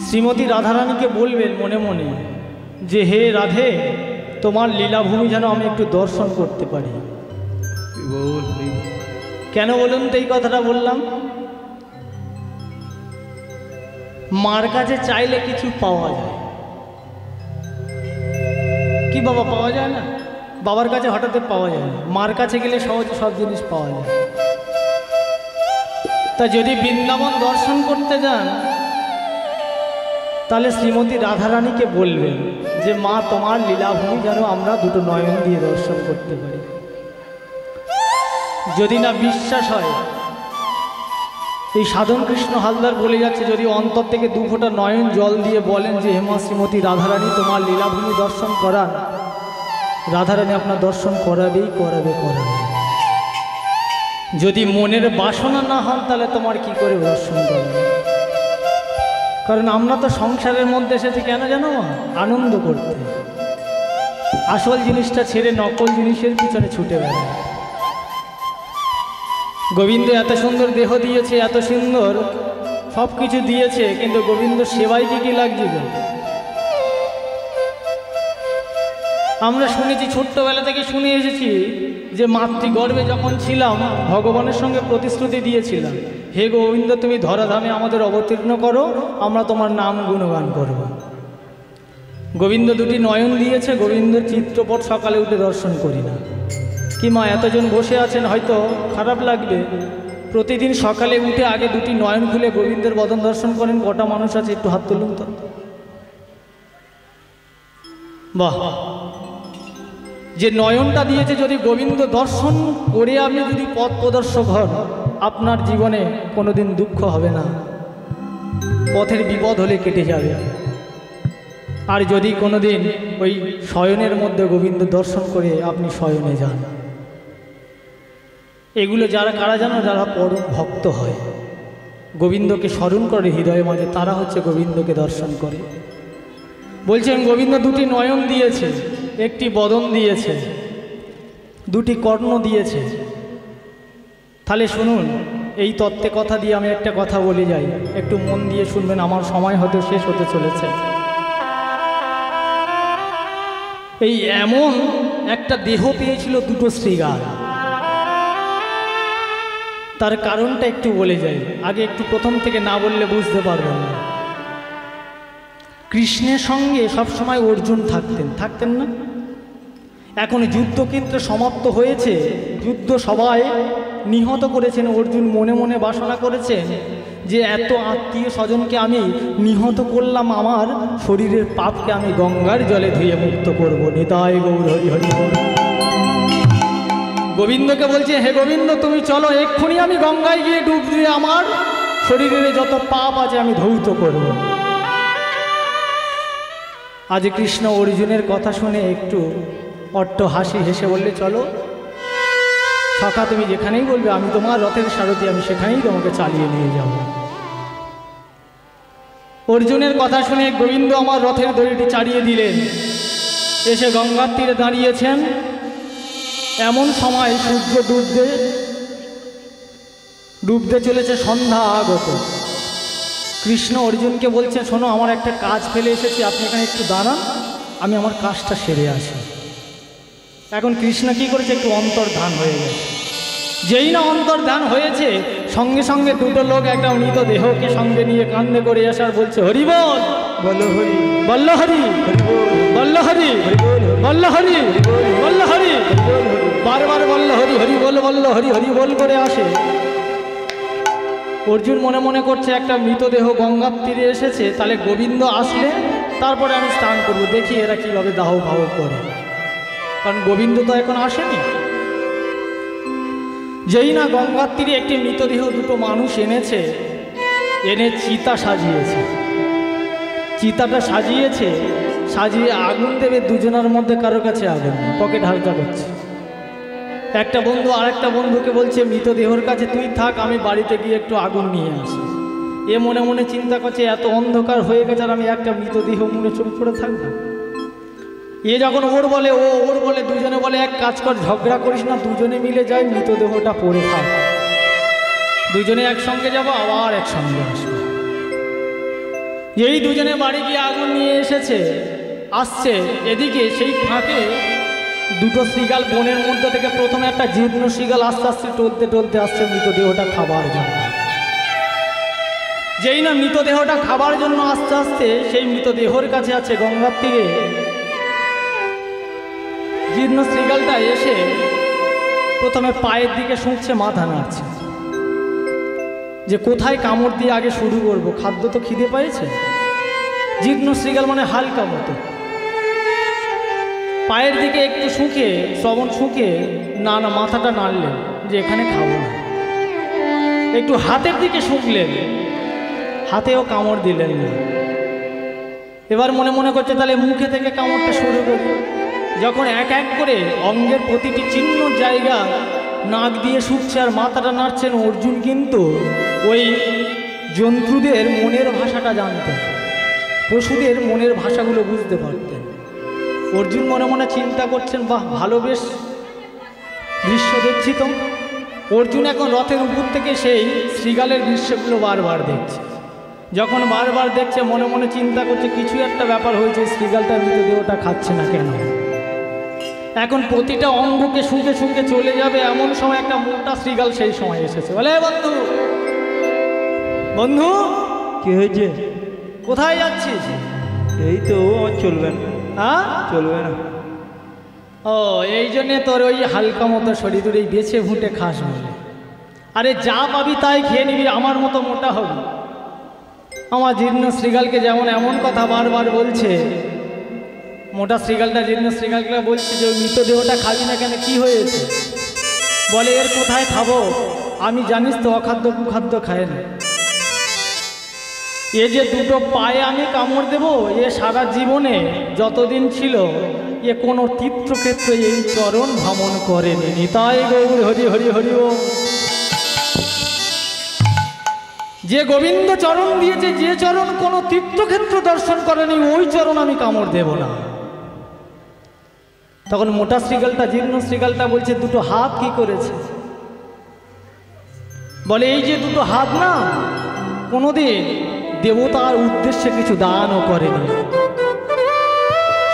শ্রীমতী রাধারানীকে বলবেন মনে মনে যে হে রাধে, তোমার লীলাভূমি যেন আমি একটু দর্শন করতে পারি। কেন বলুন তো এই কথাটা বললাম? মার কাছে চাইলে কিছু পাওয়া যায় কি বাবা? পাওয়া যায় না? বাবার কাছে হঠাৎ পাওয়া যায় না, মার কাছে গেলে সহজে সব জিনিস পাওয়া যায়। তা যদি বৃন্দাবন দর্শন করতে যান তাহলে শ্রীমতী রাধারানীকে বলবেন যে মা, তোমার লীলাভূমি যেন আমরা দুটো নয়ন দিয়ে দর্শন করতে পারি। যদি না বিশ্বাস হয়, এই সাধন কৃষ্ণ হালদার বলে যাচ্ছে, যদি অন্তর থেকে দু ফোঁটা নয়ন জল দিয়ে বলেন যে হেমা শ্রীমতী রাধারানী তোমার লীলাভূমি দর্শন করান, রাধারানী আপনার দর্শন করাবেই করাবে। যদি মনের বাসনা না হন তাহলে তোমার কি করে দর্শন করবে? কারণ আমরা তো সংসারের মধ্যে এসেছি কেন জানো? আনন্দ করতে। আসল জিনিসটা ছেড়ে নকল জিনিসের পিছনে ছুটে বেড়ায়। গোবিন্দ এত সুন্দর দেহ দিয়েছে, এত সুন্দর সব কিছু দিয়েছে, কিন্তু গোবিন্দ সেবায় কি লাগছে? আমরা শুনেছি, ছোট্টবেলা থেকে শুনে এসেছি যে মাতৃগর্ভে যখন ছিলাম ভগবানের সঙ্গে প্রতিশ্রুতি দিয়েছিলাম, হে গোবিন্দ তুমি ধরাধামে আমাদের অবতীর্ণ করো, আমরা তোমার নাম গুণগান করব। গোবিন্দ দুটি নয়ন দিয়েছে, গোবিন্দের চিত্রপট সকালে উঠে দর্শন করি না। কি মা, এতজন বসে আছেন, হয়তো খারাপ লাগবে, প্রতিদিন সকালে উঠে আগে দুটি নয়ন খুলে গোবিন্দের বদন দর্শন করেন। কটা মানুষ আছে একটু হাত তুলুন তো। বাহ, যে নয়নটা দিয়েছে, যদি গোবিন্দ দর্শন করে আপনি যদি পথ প্রদর্শক হন, আপনার জীবনে কোনোদিন দুঃখ হবে না, পথের বিপদ হলে কেটে যাবে। আর যদি কোনোদিন ওই শয়নের মধ্যে গোবিন্দ দর্শন করে আপনি শয়নে যান, এগুলো যারা কারা জানো? যারা পরম ভক্ত হয়, গোবিন্দকে স্মরণ করে হৃদয়ে মাঝে, তারা হচ্ছে গোবিন্দকে দর্শন করে। বলছেন গোবিন্দ দুটি নয়ন দিয়েছে, একটি বদন দিয়েছে, দুটি কর্ণ দিয়েছে। তাহলে শুনুন, এই তত্ত্বে কথা দিয়ে আমি একটা কথা বলে যাই, একটু মন দিয়ে শুনবেন, আমার সময় হয়তো শেষ হতে চলেছে। এই এমন একটা দেহ পেয়েছিল দুটো শৃগাল, তার কারণটা একটু বলে যাই। আগে একটু প্রথম থেকে না বললে বুঝতে পারবেন না। কৃষ্ণের সঙ্গে সবসময় অর্জুন থাকতেন না? এখন যুদ্ধ কিন্তু সমাপ্ত হয়েছে, যুদ্ধ সবাই নিহত করেছেন। অর্জুন মনে মনে বাসনা করেছেন যে এত আত্মীয় স্বজনকে আমি নিহত করলাম, আমার শরীরের পাপকে আমি গঙ্গার জলে ধুয়ে মুক্ত করব। নিতাই গৌর হরি হরি। গোবিন্দকে বলছে, হে গোবিন্দ তুমি চলো, এক্ষুনি আমি গঙ্গায় গিয়ে ডুব দিয়ে আমার শরীরের যত পাপ আছে আমি ধৌত করব। আজ কৃষ্ণ অর্জুনের কথা শুনে একটু অট্ট হাসি হেসে বললে, চলো সখা, তুমি যেখানেই বলবে আমি তোমার রথের সারথি, আমি সেখানেই তোমাকে চালিয়ে নিয়ে যাব। অর্জুনের কথা শুনে গোবিন্দ আমার রথের দড়িটি চালিয়ে দিলেন, এসে গঙ্গার তীরে দাঁড়িয়েছেন। এমন সময় সূর্য ডুবতে ডুবতে চলেছে সন্ধ্যা আগত। কৃষ্ণ অর্জুনকে বলছে, শোনো, আমার একটা কাজ ফেলে এসেছি, আপনি এখানে একটু দাঁড়ান, আমি আমার কাজটা সেরে আসি। এখন কৃষ্ণ কি করেছে, একটু অন্তর্ধান হয়ে গেছে। যেই না অন্তর্ধান হয়েছে, সঙ্গে সঙ্গে দুটো লোক একটা মৃত দেহকে সঙ্গে নিয়ে কান্দে করে আসার বলছে, হরি বল, বল হরি, বল্ল হরি, বল্ল হরি, বল্ল হরি, বল্ল হরি, বারবার বল্ল হরি, হরি বল, বল্ল হরি, হরি বল করে আসে। অর্জুন মনে মনে করছে, একটা মৃতদেহ গঙ্গার তীরে এসেছে, তাহলে গোবিন্দ আসলে তারপরে আমি স্নান করবো, দেখি এরা কীভাবে দাহ ভাহ করে, কারণ গোবিন্দ তো এখন আসেনি। যেই না গঙ্গার তীরে একটি মৃতদেহ দুটো মানুষ এনেছে, এনে চিতা সাজিয়েছে। চিতাটা সাজিয়েছে, সাজিয়ে আগুন দেবে, দুজনের মধ্যে কারোর কাছে আগুন নেই, পকেট হালকা করছে। একটা বন্ধু আরেকটা বন্ধুকে বলছে, মৃতদেহর কাছে তুই থাক, আমি বাড়িতে গিয়ে একটু আগুন নিয়ে আসি। এ মনে মনে চিন্তা করছে, এত অন্ধকার হয়ে গেছে আর আমি একটা মৃতদেহ মনে চুপ করে থাকবো। এ যখন ওর বলে, ও ওর বলে, দুজনে বলে, এক কাজ কর, ঝগড়া করিস না, দুজনে মিলে যাই, মৃতদেহটা পড়ে থাক, দুজনে একসঙ্গে যাব, আবার একসঙ্গে আসবো। এই দুজনে বাড়ি গিয়ে আগুন নিয়ে আসছে, এদিকে সেই ফাঁকে দুটো শৃগাল বনের মধ্যে থেকে, প্রথমে একটা জীর্ণ শৃগাল আস্তে আস্তে টলতে টলতে আসছে মৃতদেহটা খাবার জন্য। যেই না মৃতদেহটা খাবার জন্য আস্তে আস্তে সেই মৃতদেহর কাছে আছে গঙ্গার তীরে, জীর্ণ শৃগালটা এসে প্রথমে পায়ের দিকে শুঁকছে, মাথা নাড়ছে, যে কোথায় কামড় দিয়ে আগে শুরু করবো, খাদ্য তো খিদে পেয়েছে। জীর্ণ শৃগাল মানে হালকা মতো, পায়ের দিকে একটু শুঁকে, শ্রবণ শুঁকে না মাথাটা নাড়লেন যে এখানে খাবো না। একটু হাতের দিকে শুঁকলেন, হাতেও কামড় দিলেন না। এবার মনে মনে করছে, তাহলে মুখে থেকে কামড়টা শুরু করি। যখন এক এক করে অঙ্গের প্রতিটি চিহ্ন জায়গা নাক দিয়ে শুকছে আর মাথাটা নাড়ছেন, অর্জুন কিন্তু ওই জন্তুদের মনের ভাষাটা জানতেন, পশুদের মনের ভাষাগুলো বুঝতে পারতেন। অর্জুন মনে মনে চিন্তা করছেন, বাহ, ভালো বেশ দৃশ্য দেখছি তো। অর্জুন এখন রথের উপর থেকে সেই শৃগালের দৃশ্যগুলো বারবার দেখছে। যখন বারবার দেখছে, মনে মনে চিন্তা করছে, কিছু একটা ব্যাপার হয়েছে, শৃগালটার মৃতদেহটা খাচ্ছে না কেন। এখন প্রতিটা অঙ্গকে শুঁকে শুঁকে চলে যাবে, এমন সময় একটা মোটা শৃগাল সেই সময় এসেছে। বলে, বন্ধু, বন্ধু, কি হয়েছে? কোথায় যাচ্ছিস? এই তো চলবে না। হ্যাঁ, চলবে না। ও, এই জন্যে তোর ওই হালকা মতো শরীর এই বেছে ভুটে খাস বলে। আরে যা পাবি তাই খেয়ে নিবি, আমার মতো মোটা হবি। আমার জীর্ণ শৃগালকে যেমন এমন কথা বারবার বলছে, মোটা শৃগালটা জীর্ণ শৃগালকে বলছে যে মৃতদেহটা খাবি না কেন, কি হয়েছে? বলে, এর কোথায় খাবো, আমি জানিস তো অখাদ্য কুখাদ্য খায় না। এ যে দুটো পায়ে আমি কামড় দেব, এ সারা জীবনে যতদিন ছিল এ কোনো তীর্থক্ষেত্রে এই চরণ ভ্রমণ করেনি। নিতাই গৌর হরি হরি হরি ও। যে গোবিন্দ চরণ দিয়েছে, যে চরণ কোনো তীর্থক্ষেত্র দর্শন করেনি, ওই চরণ আমি কামড় দেব না। তখন মোটা শৃগালটা, জীর্ণ শৃগালটা বলছে, দুটো হাত কি করেছে? বলে, এই যে দুটো হাত না, কোনোদিন দেবতার উদ্দেশ্যে কিছু দানও করেনি।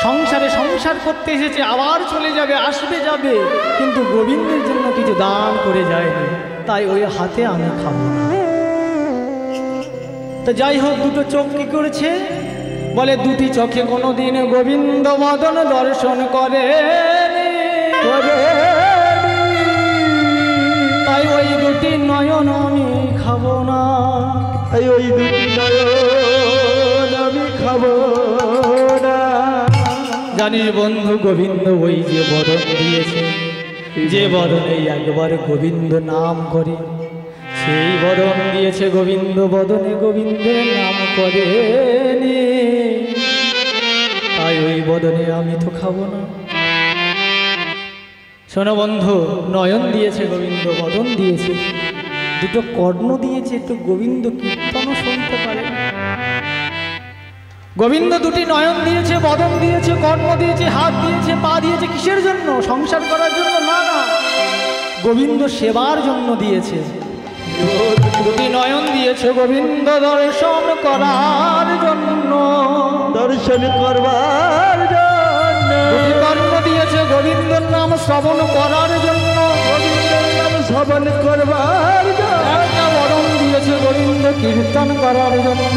সংসারে সংসার করতে এসেছে, আবার চলে যাবে, আসবে যাবে, কিন্তু গোবিন্দের জন্য কিছু দান করে যায়নি, তাই ওই হাতে আমি খাবো না। তো যাই হোক, দুটো চোখ কি করেছে? বলে, দুটি চোখে কোনোদিন গোবিন্দ মদন দর্শন করে, তাই ওই দুটি নয়ন আমি খাবো না। এই ওই দুটি নয়ন আমি খাবো না। জানিস বন্ধু, গোবিন্দ ওই যে বরণ দিয়েছে, যে বরণে একবার গোবিন্দ নাম করে, সেই বরণ দিয়েছে গোবিন্দ বদনে, গোবিন্দের নাম করে, তাই ওই বদনে আমি তো খাবো না। শোনো বন্ধু, নয়ন দিয়েছে গোবিন্দ, বদন দিয়েছে, দুটো কর্ণ দিয়েছে, একটু গোবিন্দ কীর্তনও শুনতে পারে। গোবিন্দ দুটি নয়ন দিয়েছে, বদন দিয়েছে, কর্ণ দিয়েছে, হাত দিয়েছে, পা দিয়েছে, কিসের জন্য? সংসার করার জন্য না, না, গোবিন্দ সেবার জন্য দিয়েছে। দুটি নয়ন দিয়েছে গোবিন্দ দর্শন করার জন্য, দর্শন করবার জন্য। দুটি কর্ণ দিয়েছে গোবিন্দর নাম শ্রবণ করার জন্য, গোবিন্দের নাম শ্রবণ করবার জন্য। একটা বরণ দিয়েছে গোবিন্দ কীর্তন করার জন্য,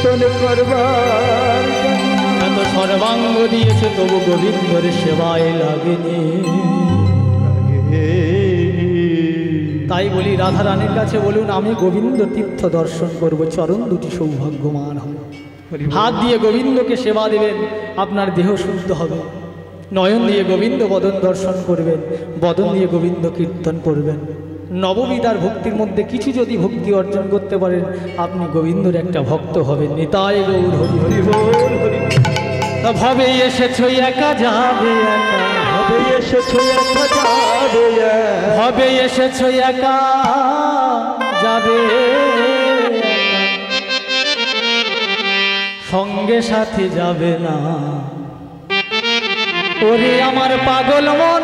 কীর্তন করবার জন্য। এত সর্বাঙ্গ দিয়েছে তবু গোবিন্দর সেবায় লাগেনি। তাই বলি রাধা রানীর কাছে বলুন, আমি গোবিন্দ তীর্থ দর্শন করব, চরণ দুটি সৌভাগ্যমান হবে। হাত দিয়ে গোবিন্দকে সেবা দেবেন, আপনার দেহ শুদ্ধ হবে। নয়ন দিয়ে গোবিন্দ বদন দর্শন করবেন, বদন দিয়ে গোবিন্দ কীর্তন করবেন। নববিধার ভক্তির মধ্যে কিছু যদি ভক্তি অর্জন করতে পারেন, আপনি গোবিন্দর একটা ভক্ত হবেন। নিতাই গৌর হরি হরি বল হরি। তা ভবে এসেছো একা যাবে একা, হবে এসেছো একা যাবে একা। হবে এসেছো একা যাবে, সঙ্গে সাথে যাবে না। ওরে আমার পাগল মন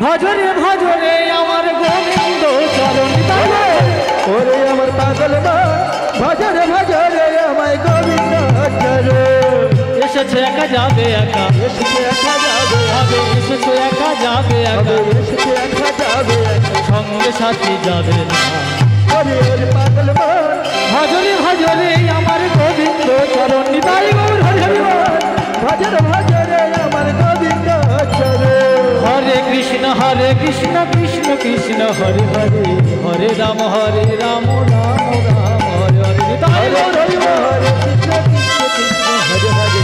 ভজরে ভজরে আমার গোবিন্দ চরণ তলে। ওরে আমার পাগল মন ভজরে ভজরে আমায় গোবিন্দ চরণ। এসেছে একা যাবে একা, এসেছে একা যাবে হবে এসেছে একা যাবে একা, এসেছে একা যাবে একা। সঙ্গে সাথে যাবে না। ওরে ওরে পাগল মন ভজরে ভজরে আমার গোবিন্দ চরণ। নিতাই গৌর হরি হরি বল। ভজরে ভজরে আমার গোবিন্দ চরণ। হরে কৃষ্ণ কৃষ্ণ কৃষ্ণ হরে হরে, হরে রাম রাম রাম হরে হরে। নিতাই গৌর হরি বল। হরে কৃষ্ণ কৃষ্ণ কৃষ্ণ হরে হরে,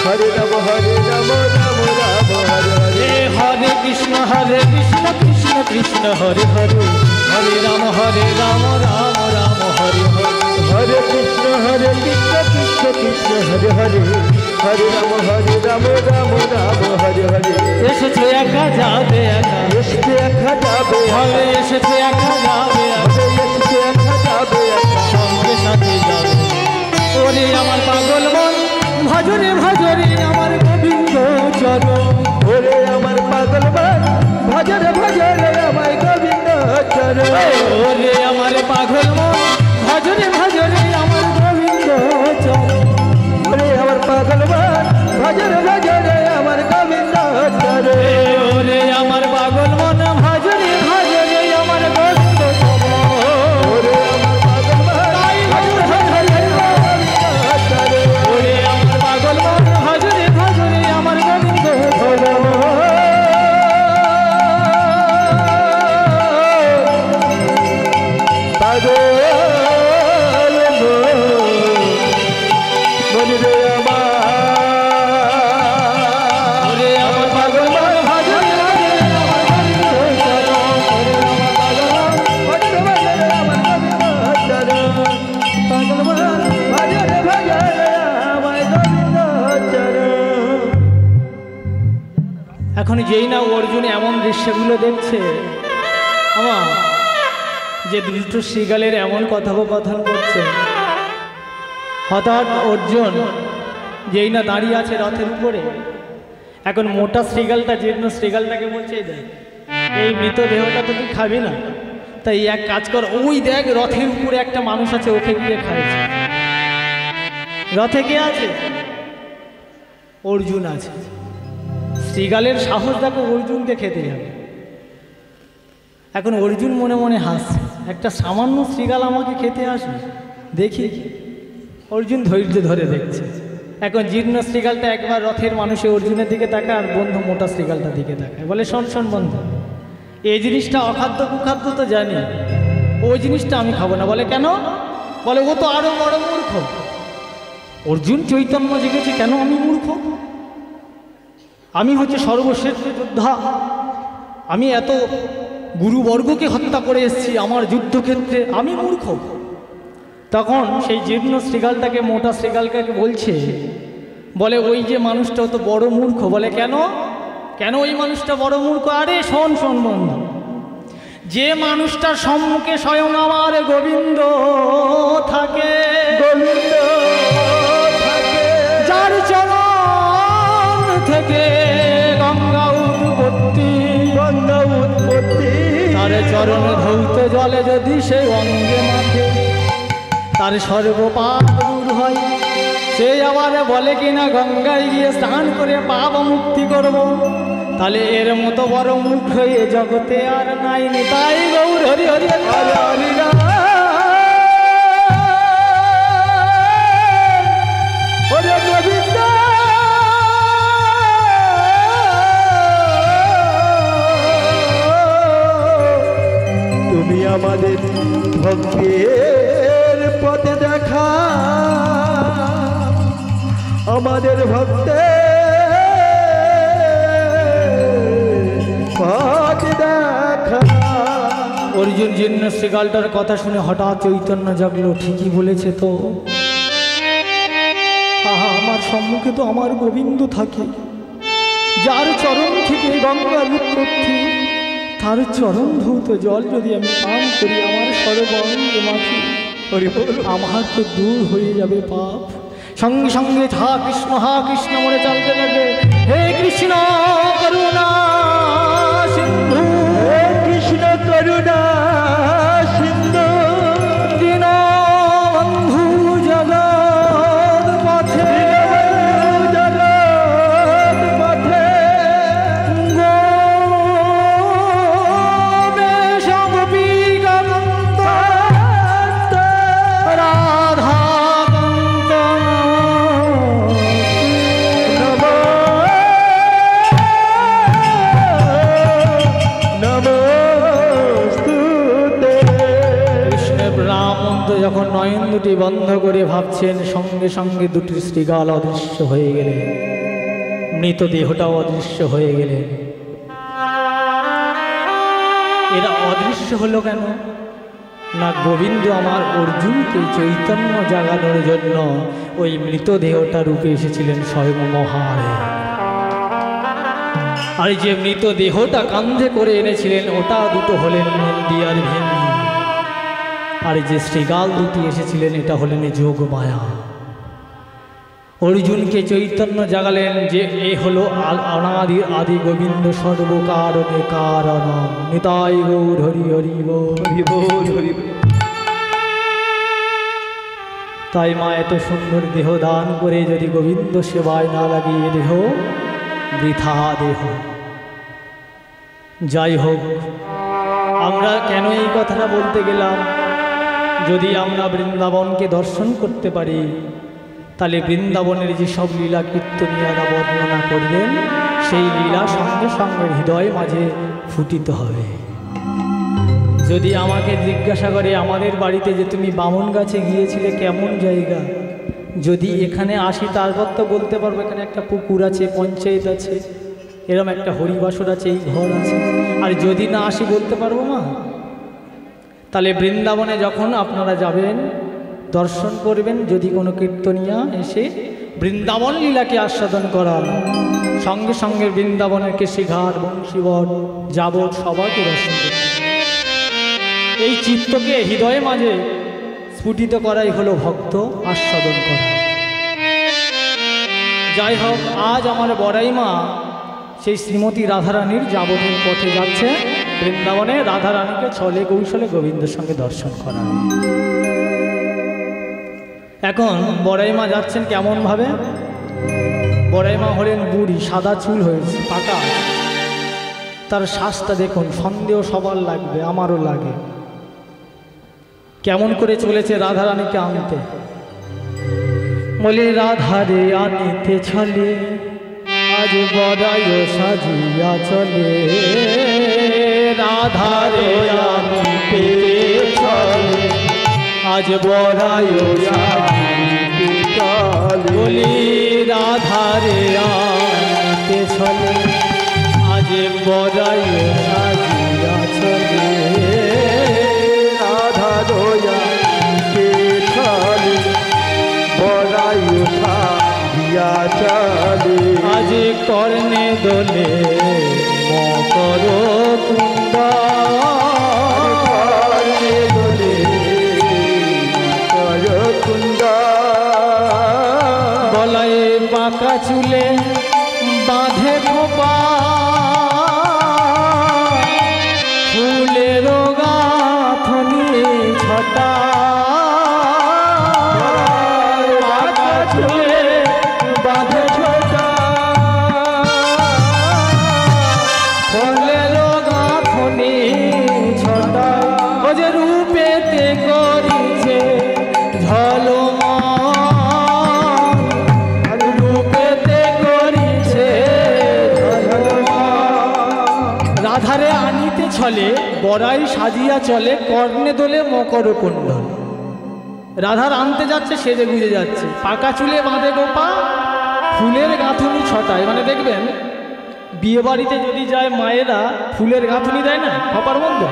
হরে রাম রাম রাম হরে হরে। হরে কৃষ্ণ কৃষ্ণ কৃষ্ণ হরে হরে, হরে রাম রাম রাম হরে হরে। হরে কৃষ্ণ কৃষ্ণ কৃষ্ণ হরে হরে, হরে রাম রাম রাম হরে হরে। এসেছে একা যাবে একা, এসেছে একা যাবে হবে এসেছে একা যাবে একা, এসেছে একা যাবে একা। সঙ্গে সাথে যাবে। ওরে আমার পাগল মন ভজরে ভজরে আমার গোবিন্দ চরণ। ওরে আমার পাগল মন ভজরে ভজরে আমায় গোবিন্দ চরণ। ওরে আমার পাগল মন ভজরে ভজরে আমার গোবিন্দ চরণ। ওরে আমার পাগল মন ভজরে ভজরে আমার গোবিন্দ চরণ। ওরে আমার পাগল মন ভজরে ভজরে আমার গোবিন্দ চরণ। ওরে আমার পাগল মন ভজরে ভজরে আমার গোবিন্দ চরণ। ওরে আমার পাগল মন ভজরে ভজরে আমার গোবিন্দ চরণ। পাগল মন রে আমার। ওরে আমার পাগল মন ভজরে ভজরে আমার গোবিন্দ চরণ। ওরে আমার পাগল মন পাগল মন ভজরে ভজরে আমায় গোবিন্দ চরণ। এখন যেই না অর্জুন এমন দৃশ্যগুলো দেখছে, আমার যে দুষ্ট শ্রীগালের এমন কথোপকথন করছে, হঠাৎ অর্জুন যেই না দাঁড়িয়ে আছে রথের উপরে, এখন মোটা শ্রীগালটা জীর্ণ শ্রীগালটাকে বলছে, এই দেখ এই মৃতদেহটা তো তুই খাবি না, তাই এক কাজ কর, ওই দেখ রথের উপরে একটা মানুষ আছে, ওকে গিয়ে খাইছে। রথে কে আছে? অর্জুন আছে। শ্রীগালের সাহস দেখো, অর্জুনকে খেতে যাবে। এখন অর্জুন মনে মনে হাসছে, একটা সামান্য শ্রীগাল আমাকে খেতে আসবে, দেখি। অর্জুন ধৈর্য ধরে দেখছে। এখন জীর্ণ শ্রীগালটা একবার রথের মানুষে অর্জুনের দিকে তাকায়, আর বন্ধু মোটা শ্রীগালটার দিকে তাকায়, বলে শোন শোন বন্ধু, এই জিনিসটা অখাদ্য কুখাদ্য তো জানি, ওই জিনিসটা আমি খাবো না। বলে কেন? বলে ও তো আরো বড় মূর্খ। অর্জুন চৈতন্য জেগেছে, কেন আমি মূর্খ? আমি হচ্ছে সর্বশ্রেষ্ঠ যোদ্ধা, আমি এত গুরুবর্গকে হত্যা করে এসেছি, আমার যুদ্ধক্ষেত্রে আমি মূর্খ? তখন সেই জীর্ণ শ্রীগালটাকে মোটা শ্রীগালকে বলছে, বলে ওই যে মানুষটা তো বড় মূর্খ। বলে কেন? কেন ওই মানুষটা বড় মূর্খ? আরে শোন শোন বন্ধু, যে মানুষটার সম্মুখে স্বয়ং আমার গোবিন্দ থাকে, গোবিন্দ থাকে, যার চরণ থেকে গঙ্গা উৎপত্তি, গঙ্গা উৎপত্তি, তার চরণ ধৌত জলে যদি সে অঙ্গে মাখে তার সর্বপাপ দূর হয়। সে আবার বলে কিনা গঙ্গায় গিয়ে স্নান করে পাপ মুক্তি করব। তাহলে এর মতো বড় মুখ হয়ে জগতে আর নাই। নিতাই গৌর হরি হরি হরি হরি রাম। ওরে গোবিন্দ তুমি আমাদের ভক্তের পথে দেখা, আমাদের ভক্তের পথে দেখা। অর্জুন জীর্ণ শ্রীগালটার কথা শুনে হঠাৎ চৈতন্য জাগলো। ঠিকই বলেছে তো, আমার সম্মুখে তো আমার গোবিন্দ থাকে, যার চরণ থেকে গঙ্গার উৎপত্তি। তার চরণ ধৌত জল যদি আমি পান করি আমার সর্বাঙ্গে মাখি, আমার তো দূর হয়ে যাবে পাপ। সঙ্গে সঙ্গে হা কৃষ্ণ মনে চলতে লাগে। হে কৃষ্ণ করুণা সিন্ধু, হে কৃষ্ণ করুণা সিন্ধু, দীনবন্ধু জগৎ পথে, জগৎ পথে গোপেশ গোপীকান্ত রাধাকান্ত নমস্তুতে। কৃষ্ণের রামন্ত যখন নয়ন দুটি বন্ধ করে ভাবছেন, সঙ্গে সঙ্গে দুটি শ্রীগাল অদৃশ্য হয়ে গেলেন, মৃতদেহটাও অদৃশ্য হয়ে গেলেন। এরা অদৃশ্য হলো কেন না, গোবিন্দ আমার অর্জুনকে চৈতন্য জাগানোর জন্য ওই মৃতদেহটা রূপে এসেছিলেন স্বয়ং মহারে। আর যে মৃতদেহটা কান্ধে করে এনেছিলেন ওটা দুটো হলেন নন্দী আর ভেন্দি। আর যে শ্রীগাল দুটি এসেছিলেন এটা হলেন যোগ মায়া। অর্জুনকে চৈতন্য জাগালেন যে এ হলো অনাদি আদি গোবিন্দ সর্বকারণে কারণ। নিতাই গৌর হরি হরি বল। হরি বল, হরি বল। তাই মা এত সুন্দর দেহ দান করে যদি গোবিন্দ সেবায় না লাগিয়ে দেহ বৃথা দেহ। যাই হোক, আমরা কেন এই কথাটা বলতে গেলাম, যদি আমরা বৃন্দাবনকে দর্শন করতে পারি তাহলে বৃন্দাবনের যে সব লীলা কীর্তনীয়রা বর্ণনা করবেন সেই লীলা সঙ্গে সঙ্গে হৃদয় মাঝে ফুটিত হবে। যদি আমাকে জিজ্ঞাসা করে আমাদের বাড়িতে যে তুমি বামন গাছে গিয়েছিলে কেমন জায়গা, যদি এখানে আসি তারপর তো বলতে পারবো এখানে একটা পুকুর আছে, পঞ্চায়েত আছে, এরম একটা হরিবাসর আছে, এই ঘর আছে। আর যদি না আসি বলতে পারবো মা? তাহলে বৃন্দাবনে যখন আপনারা যাবেন দর্শন করবেন, যদি কোনো কীর্তনিয়া এসে বৃন্দাবন লীলাকে আস্বাদন করান, সঙ্গে সঙ্গে বৃন্দাবনের কেশিঘাট বংশীবট যাবৎ সবাইকে দর্শন করবেন। এই চিত্তকে হৃদয়ে মাঝে স্ফুটিত করাই হলো ভক্ত আস্বাদন করা। যাই হোক, আজ আমার বড়াই মা সেই শ্রীমতী রাধারানীর যাবতীয় পথে যাচ্ছে বৃন্দাবনে। রাধারানীকে ছলে কৌশলে গোবিন্দের সঙ্গে দর্শন করা। এখন বড়াই মা যাচ্ছেন কেমনভাবে? বড়াই মা হলেন বুড়ি, সাদা চুল হয়েছে, পাকা। তার শ্বাসটা দেখুন, সন্দেহ সবার লাগবে, আমারও লাগে। কেমন করে চলেছে রাধারানীকে আনতে। বলে রাধারে আনিতে ছলে আজ বড়াই সাজিয়া চলে, রাধারে আনিতে ছলে আজ বড়াই সাজিতে চলে। বলি রাধারে আনিতে ছলে আজ বড়াই সাজিয়া চলে, রাধা দয়া কে ছলে বড়াই সাজিয়া চলে। আজ কর্ণে দোলে মকর কুণ্ডা, কর্ণে দোলে মকর কুণ্ডা। বলায় পাকা চুলে বাঁধে খোপা, ফুলের গাথ ছলে বড়াই সাজিয়া চলে, কর্ণে দোলে মকর কুণ্ডল। রাধার আনতে যাচ্ছে, সেজে গুজে যাচ্ছে, পাকা চুলে বাঁধে গোপা, ফুলের গাঁথুনি ছটায়। মানে দেখবেন বিয়ে বাড়িতে যদি যায় মায়েরা ফুলের গাঁথুনি দেয় না খপার মধ্যে,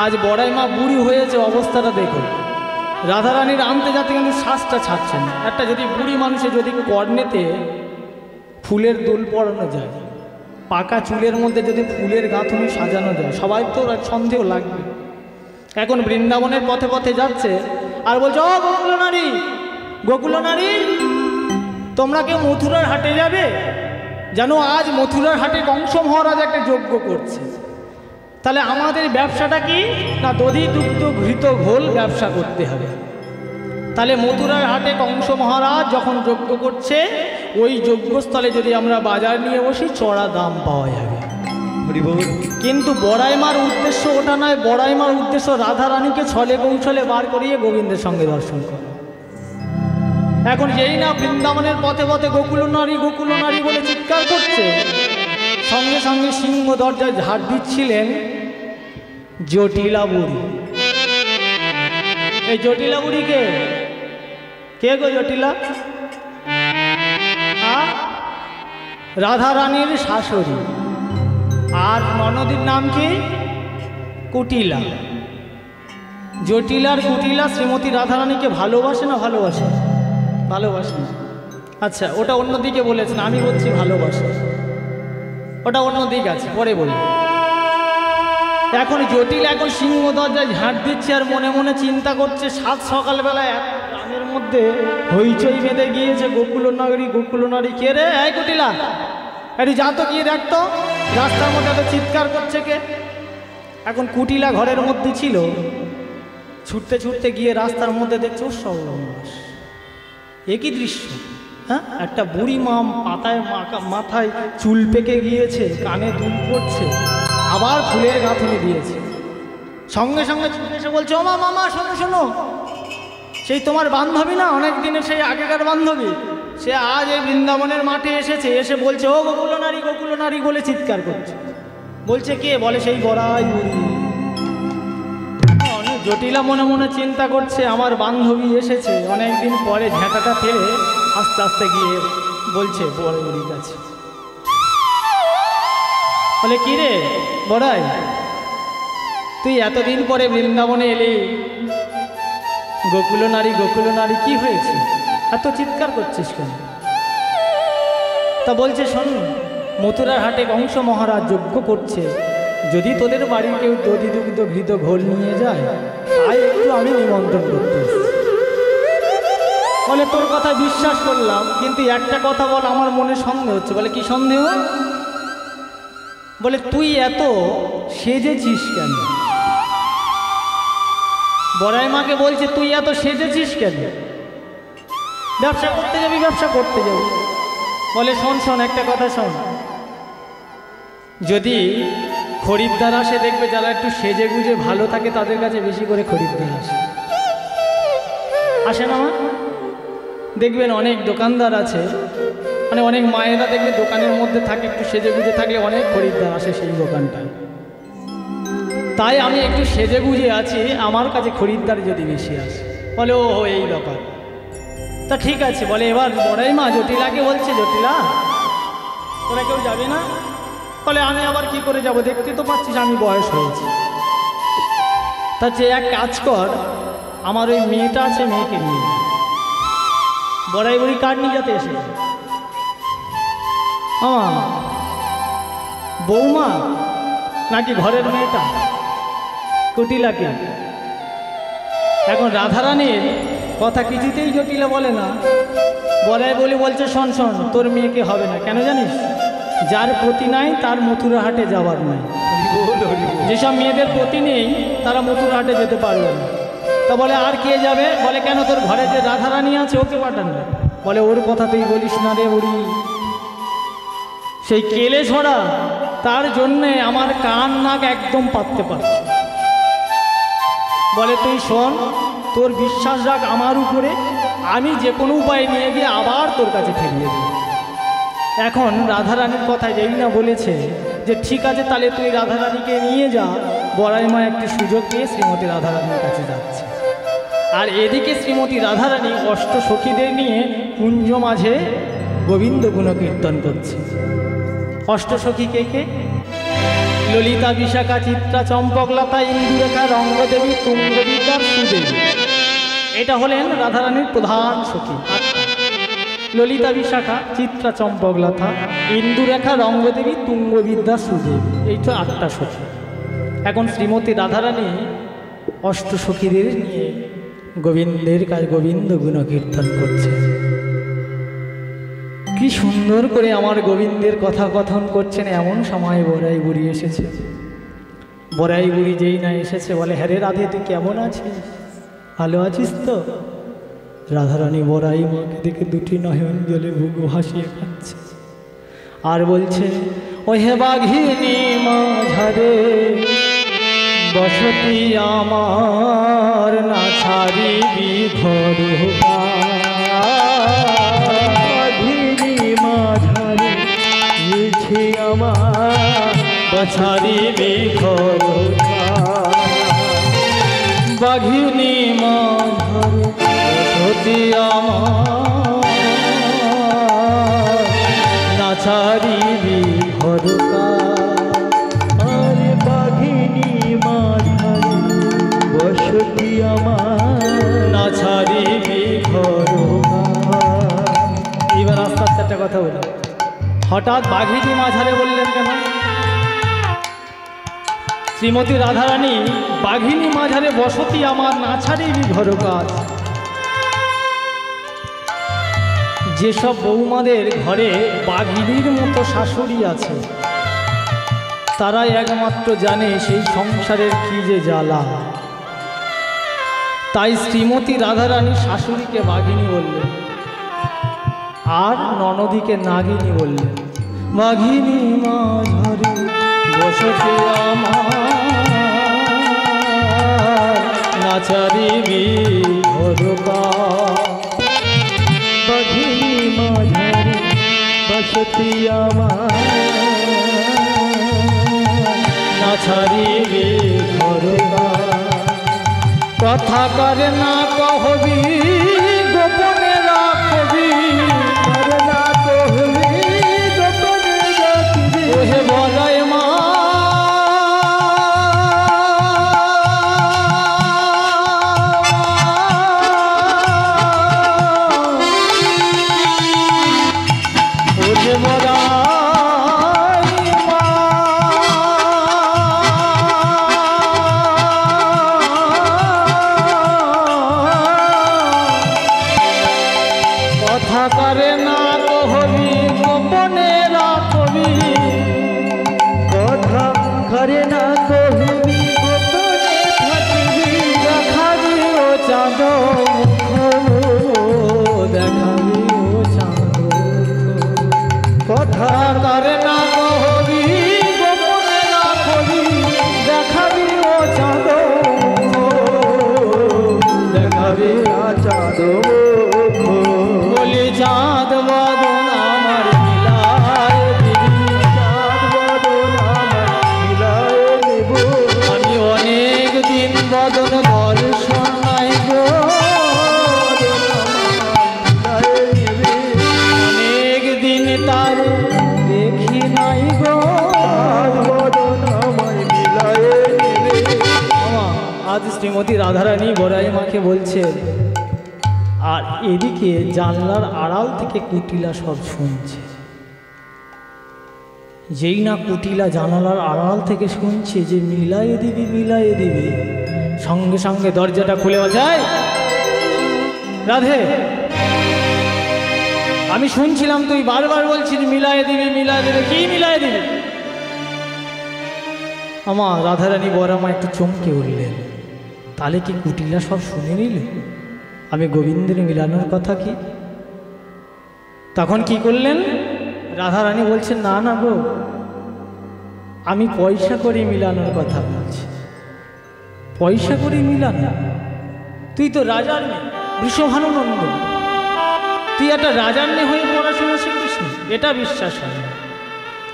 আজ বড়াই মা বুড়ি হয়েছে, অবস্থাটা দেখুন। রাধারানীর আনতে যাতে কিন্তু শ্বাসটা ছাড়ছে না। একটা যদি বুড়ি মানুষে যদি কর্ণেতে ফুলের দুল পরানো যায়, পাকা চুলের মধ্যে যদি ফুলের গাঁথুনি সাজানো যায়, সবাই তো সন্দেহ লাগবে। এখন বৃন্দাবনের পথে পথে যাচ্ছে আর বলছে, ও গোকুল নারী, গোকুল নারী, তোমরা কেউ মথুরার হাটে যাবে? জানো আজ মথুরার হাটে কংস মহারাজ একটা যজ্ঞ করছে। তাহলে আমাদের ব্যবসাটা কি না, দধি দুগ্ধ ঘৃত ঘোল ব্যবসা করতে হবে। তাহলে মথুরার হাটে কংস মহারাজ যখন যজ্ঞ করছে, ওই যজ্ঞস্থলে যদি আমরা বাজার নিয়ে বসি, চড়া দাম পাওয়া যাবে। কিন্তু বড়াইমার উদ্দেশ্য ওটা নয়। বড়াইমার উদ্দেশ্য রাধারানীকে ছলে কৌশলে বার করিয়ে গোবিন্দের সঙ্গে দর্শন করা। এখন যেই না বৃন্দাবনের পথে পথে গোকুল নারী বলে চিৎকার করছে, সঙ্গে সঙ্গে সিংহ দরজায় ঝাড় দিচ্ছিলেন জটিলা বুড়ি। এই জটিলা বুড়ি কে? কে গো জটিলা? রাধারানীর শাশুড়ি। আর ননদীর নাম কি? কুটিলা। জটিলার কুটিলা শ্রীমতী রাধারানীকে ভালোবাসে না ভালোবাসে? ভালোবাসে। আচ্ছা, ওটা অন্যদিকে বলেছেন, আমি বলছি ভালোবাসে। ওটা অন্য দিক আছে, পরে বলি। এখন জটিল এখন সিংহ দরজায় ঝাঁট দিচ্ছে আর মনে মনে চিন্তা করছে, সাত সকালবেলায় গ্রামের মধ্যে হইচই বেঁধে গিয়েছে, গোকুল নারী। কে রে? এই কুটিলা, একটু যা তো গিয়ে দেখতো রাস্তার মধ্যে এত চিৎকার করছে কে? এখন কুটিলা ঘরের মধ্যে ছিল, ছুটতে ছুটতে গিয়ে রাস্তার মধ্যে দেখছে সর্বনাশ, একই দৃশ্য। হ্যাঁ, একটা বুড়ি মা মাথায় চুল পেকে গিয়েছে, কানে দুল পড়ছে, আবার ফুলের গাঁথনি দিয়েছে। সঙ্গে সঙ্গে ছুটে এসে বলছে, ও মামা শোনো শোনো, সেই তোমার বান্ধবী না, অনেক দিনের সেই আগেকার বান্ধবী, সে আজ এই বৃন্দাবনের মাঠে এসেছে। এসে বলছে, ও গোকুল নারী বলে চিৎকার করছে। বলছে কে? বলে সেই বড়াই বুড়ি। জটিলা মনে মনে চিন্তা করছে, আমার বান্ধবী এসেছে, অনেকদিন পরে ঝাঁটাটা ফেলে আস্তে আস্তে গিয়ে বলছে বড় বুড়ির কাছে, বলে কি রে বড়াই, তুই এতদিন পরে বৃন্দাবনে এলি, গোকুল নারী কি হয়েছে, এত চিৎকার করছিস কেন? তা বলছে, শোন, মথুরার হাটে কংস মহারাজ যজ্ঞ করছে, যদি তোদের বাড়ির কেউ দধি দুগ্ধ ঘৃত ঘোল নিয়ে যায়, তাই একটু আমি নিমন্ত্রণ করতে এসেছি। বলে তোর কথা বিশ্বাস করলাম, কিন্তু একটা কথা বল, আমার মনে সন্দেহ হচ্ছে। বলে কি সন্দেহ? বলে তুই এত সেজেছিস কেন? বড়াই মাকে বলছে, তুই এত সেজেছিস কেন? ব্যবসা করতে যাবি, ব্যবসা করতে যাবি। বলে শোন শোন, একটা কথা শোন, যদি খরিদ্দার আসে, দেখবে যারা একটু সেজে গুজে ভালো থাকে তাদের কাছে বেশি করে খরিদ্দার আসে না? দেখবেন অনেক দোকানদার আছে, মানে অনেক মায়েরা দেখবে দোকানের মধ্যে থাকে, একটু সেজে গুজে থাকলে অনেক খরিদ্দার আসে সেই দোকানটায়। তাই আমি একটু সেজে গুজে আছি, আমার কাছে খরিদ্দার যদি বেশি আসে। বলে ও এই ব্যাপার, তা ঠিক আছে। বলে এবার বড়াই মা জটিলাকে বলছে, জটিলা তোরা কেউ যাবে না? বলে আমি আবার কি করে যাব, দেখতে তো পাচ্ছিস আমি বয়স হয়েছে। তা যে এক কাজ কর, আমার ওই মেয়েটা আছে, মেয়েকে নিয়ে। বড়াই বুড়ি কার নিয়ে যেতে এসে? বৌমা নাকি ঘরের মেয়েটা কুটিলাকে? এখন রাধারানীর কথা কিছুতেই জটিলা বলে না। বড়াই বলছে, শোন শোন, তোর মেয়েকে হবে না। কেন জানিস? যার প্রতি নাই তার মথুরা হাটে যাওয়ার নাই। যেসব মেয়েদের প্রতি নেই তারা মথুরা হাটে যেতে পারবে না। তা বলে আর কে যাবে? বলে কেন, তোর ঘরে যে রাধারানী আছে ওকে পাঠান না। বলে ওর কথা তুই বলিস না রে বুড়ি, সেই কেলে ছড়া, তার জন্যে আমার কান নাক একদম পাততে পারছে। বলে তুই শোন, তোর বিশ্বাস রাখ আমার উপরে, আমি যে কোনো উপায় নিয়ে গিয়ে আবার তোর কাছে ফিরিয়ে দিই। এখন রাধারানীর কথা যেই না বলেছে, যে ঠিক আছে তাহলে তুই রাধারানীকে নিয়ে যা। বড়াই মা একটি সুযোগ পেয়ে শ্রীমতী রাধারানীর কাছে যাচ্ছে, আর এদিকে শ্রীমতী রাধারানী অষ্ট সখীদের নিয়ে কুঞ্জ মাঝে গোবিন্দ গুণকীর্তন করছে। অষ্ট সখী কে কে? ললিতা, বিশাখা, চিত্রা, চম্পকলতা, ইন্দুরেখা, রঙ্গদেবী, তুঙ্গবিদ্যা, সুদেবী। এটা হলেন রাধারানীর প্রধান সখী। ললিতা, বিশাখা, চিত্রা, চম্পকলতা, ইন্দুরেখা, রঙ্গদেবী, তুঙ্গবিদ্যা, সুদেবী, এইটা 8টা সখী। এখন শ্রীমতী রাধারানী অষ্ট সখীদের নিয়ে গোবিন্দের কাছে গোবিন্দ গুণকীর্তন করছে। কি সুন্দর করে আমার গোবিন্দের কথা কথন করছেন। এমন সময় বড়াই বুড়ি এসেছে। বড়াই বুড়ি যেই না এসেছে বলে, হ্যাঁ রে রাধে, তুই কেমন আছিস? ভালো আছিস তো? রাধারানী বড়াই মাকে দেখে দুটি নয়ন জলে বুক ভাসিয়ে খাচ্ছে আর বলছে, ও হে বাঘিনী মাঝারে বসতি আমার, না ছাড়িবি ঘর মাঝারে ইচ্ছে আমার, ছাড়িবি ঘর। বাঘিনী মাঝারে বসতি আমার, না ছাড়িবি ঘর। আরে বাঘিনী মাঝারে বসতি আমার, না ছাড়িবি ঘর। এবার আস্তে আস্তে একটা কথা বলি, হঠাৎ বাঘিনী মাঝারে বললেন কেন? শ্রীমতী রাধারানী বাঘিনী মাঝারে বসতি আমার, না ছাড়িবি ঘর কাজ। যেসব বৌমাদের ঘরে বাঘিনীর মতো শাশুড়ি আছে, তারাই একমাত্র জানে সেই সংসারের কি যে জ্বালা। তাই শ্রীমতী রাধারানী শাশুড়িকে বাঘিনী বললেন, আর ননদীকে নাগিনী বললেন। বাঘিনী মাঝারে বসতি আমার, না ছাড়িবি ঘর কাজ। বাঘিনী মাঝারে বসতি আমার, না ছাড়িবি ঘর কাজ। কথা করে না কহবি, গোপনে রাখবি, করে না কহবি, গোপনে রাখবি। ওহে বলাই মা শ্রীমতী রাধারানী বড়াই মাকে বলছে, আর এদিকে জানলার আড়াল থেকে কুটিলা সব শুনছে। যেই না কুটিলা জানালার আড়াল থেকে শুনছে যে মিলায়ে দিবি, মিলায়ে দিবি, সঙ্গে সঙ্গে দরজাটা খুলে যায়। রাধে, আমি শুনছিলাম তুই বারবার বলছিস মিলায়ে দিবি, মিলায়ে দিবি, কি মিলায়ে দিবি? আমার রাধারানী বড়ামা একটু চমকে উঠলেন। তাহলে কি কুটিলা সব শুনে নিল আমি গোবিন্দের মিলানোর কথা? কি তখন কি করলেন? রাধারানী বলছেন, না না গো, আমি পয়সা করে মিলানোর কথা বলছি। পয়সা করে মিলানো? তুই তো রাজার মেয়ে, বৃষভানুনন্দন, তুই একটা রাজার মেয়ে হয়ে পড়াশোনা শিখিস নি? এটা বিশ্বাস হয় না।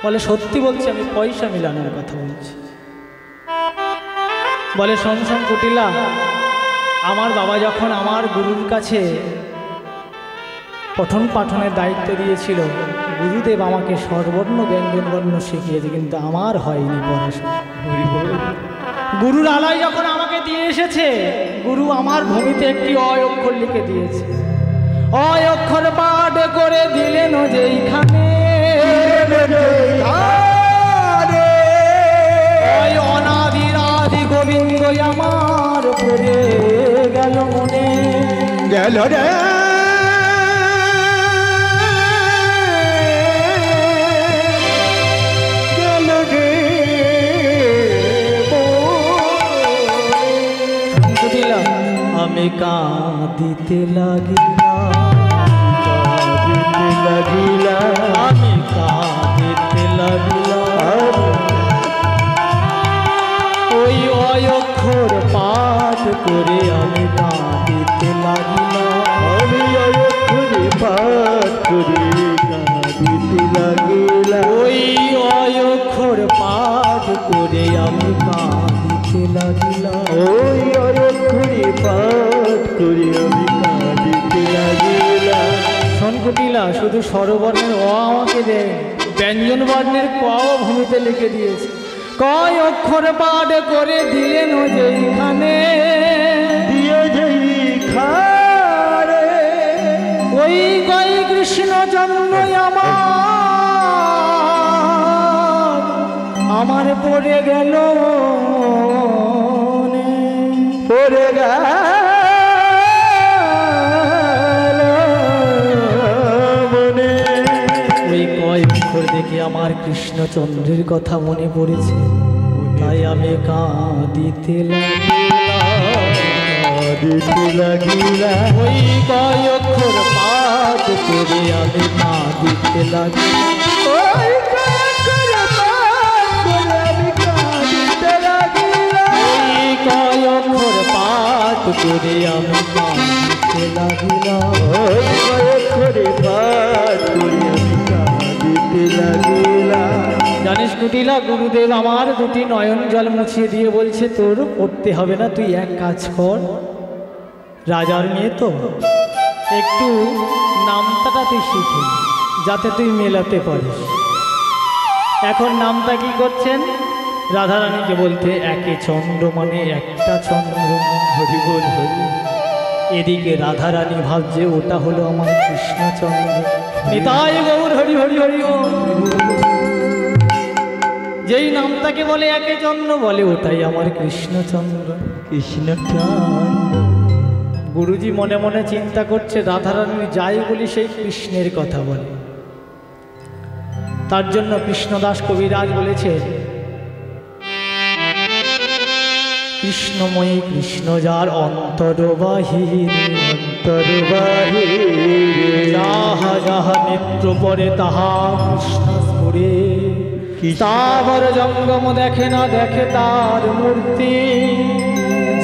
বলে সত্যি বলছি, আমি পয়সা মিলানোর কথা বলছি। বলে শোন শোন কুটিলা, আমার বাবা যখন আমার গুরুর কাছে পঠন পাঠনের দায়িত্ব দিয়েছিল, গুরুদেব আমাকে স্বরবর্ণ ব্যঞ্জন বর্ণ শিখিয়েছে, কিন্তু আমার হয়নি পড়াশোনা। গুরুর আলাই যখন আমাকে দিয়ে এসেছে, গুরু আমার ভূমিতে একটি অয় অক্ষর লিখে দিয়েছে। অয় অক্ষর পাঠ করে দিলেন যেইখানে, অয় অনাদির আদি গোবিন্দ আমার পড়ে গেল মনে গেল রে আমি কাঁদিতে লাগিলাম, আমি কাঁদিতে লাগিলাম। ওই অয় অক্ষর পাঠ করে আমি কাঁদিতে লাগিলাম, আমি অয় অক্ষরে পাঠ করে কাঁদিতে লাগিলাম। ওই অয় অক্ষর পাঠ করে আমি কাঁদিতে লাগিলাম। ওই অয় অক্ষরে পাঠ করে আমি কাঁদিতে লাগিলাম। শোন কুটিলা, শুধু স্বরবর্ণের অ আমাকে দেয়, ব্যঞ্জন বর্ণের কও ভূমিতে লিখে দিয়েছে। কয় অক্ষর পাঠ করে দিলেন যেইখানে, দিয়ে যেইখানে ওই কয় কৃষ্ণচন্দ্র আমার পড়ে গেল পড়ে গেল মনে। ওই কয় অক্ষর দেখে আমার কৃষ্ণচন্দ্রের কথা মনে পড়েছে, তাই আমি কাঁদিতে লাগিলাম। ওই কয় অক্ষর পাঠ করে আমি কাঁদিতে লাগিলাম। ওই কয় অক্ষর পাঠ করে আমি কাঁদিতে লাগিলাম। ওই কয় অক্ষরে পাঠ করে আমি কাঁদিতে লাগিলাম। জানিস কুটিলা, গুরুদেব আমার দুটি নয়ন জল মুছিয়ে দিয়ে বলছে, তোর পড়তে হবে না, তুই এক কাজ কর, রাজার মেয়ে তো, একটু নামতাটা তুই শিখে যাতে তুই মেলাতে পারিস। এখন নামটা কি করছেন? রাধারানীকে বলতে একে চন্দ্র মানে একটা চন্দ্র, হরি বল হরি। এদিকে রাধারানী ভাবছে ওটা হলো আমার কৃষ্ণচন্দ্র। নিতাই গৌর হরি হরি হরি বল। যেই নামটাকে বলে একে চন্দ্র, বলে ওটাই আমার কৃষ্ণচন্দ্র। কৃষ্ণচন্দ্র। গুরুজি মনে মনে চিন্তা করছে, রাধারানী যাই বলি সেই কৃষ্ণের কথা বলে। তার জন্য কৃষ্ণদাস কবিরাজ বলেছে, কৃষ্ণময়ী কৃষ্ণ যার অন্তর বাহির, যাহা যাহা নেত্র পরে তাহা কৃষ্ণ স্ফুরে। তাবর জঙ্গম দেখে না দেখে তার মূর্তি,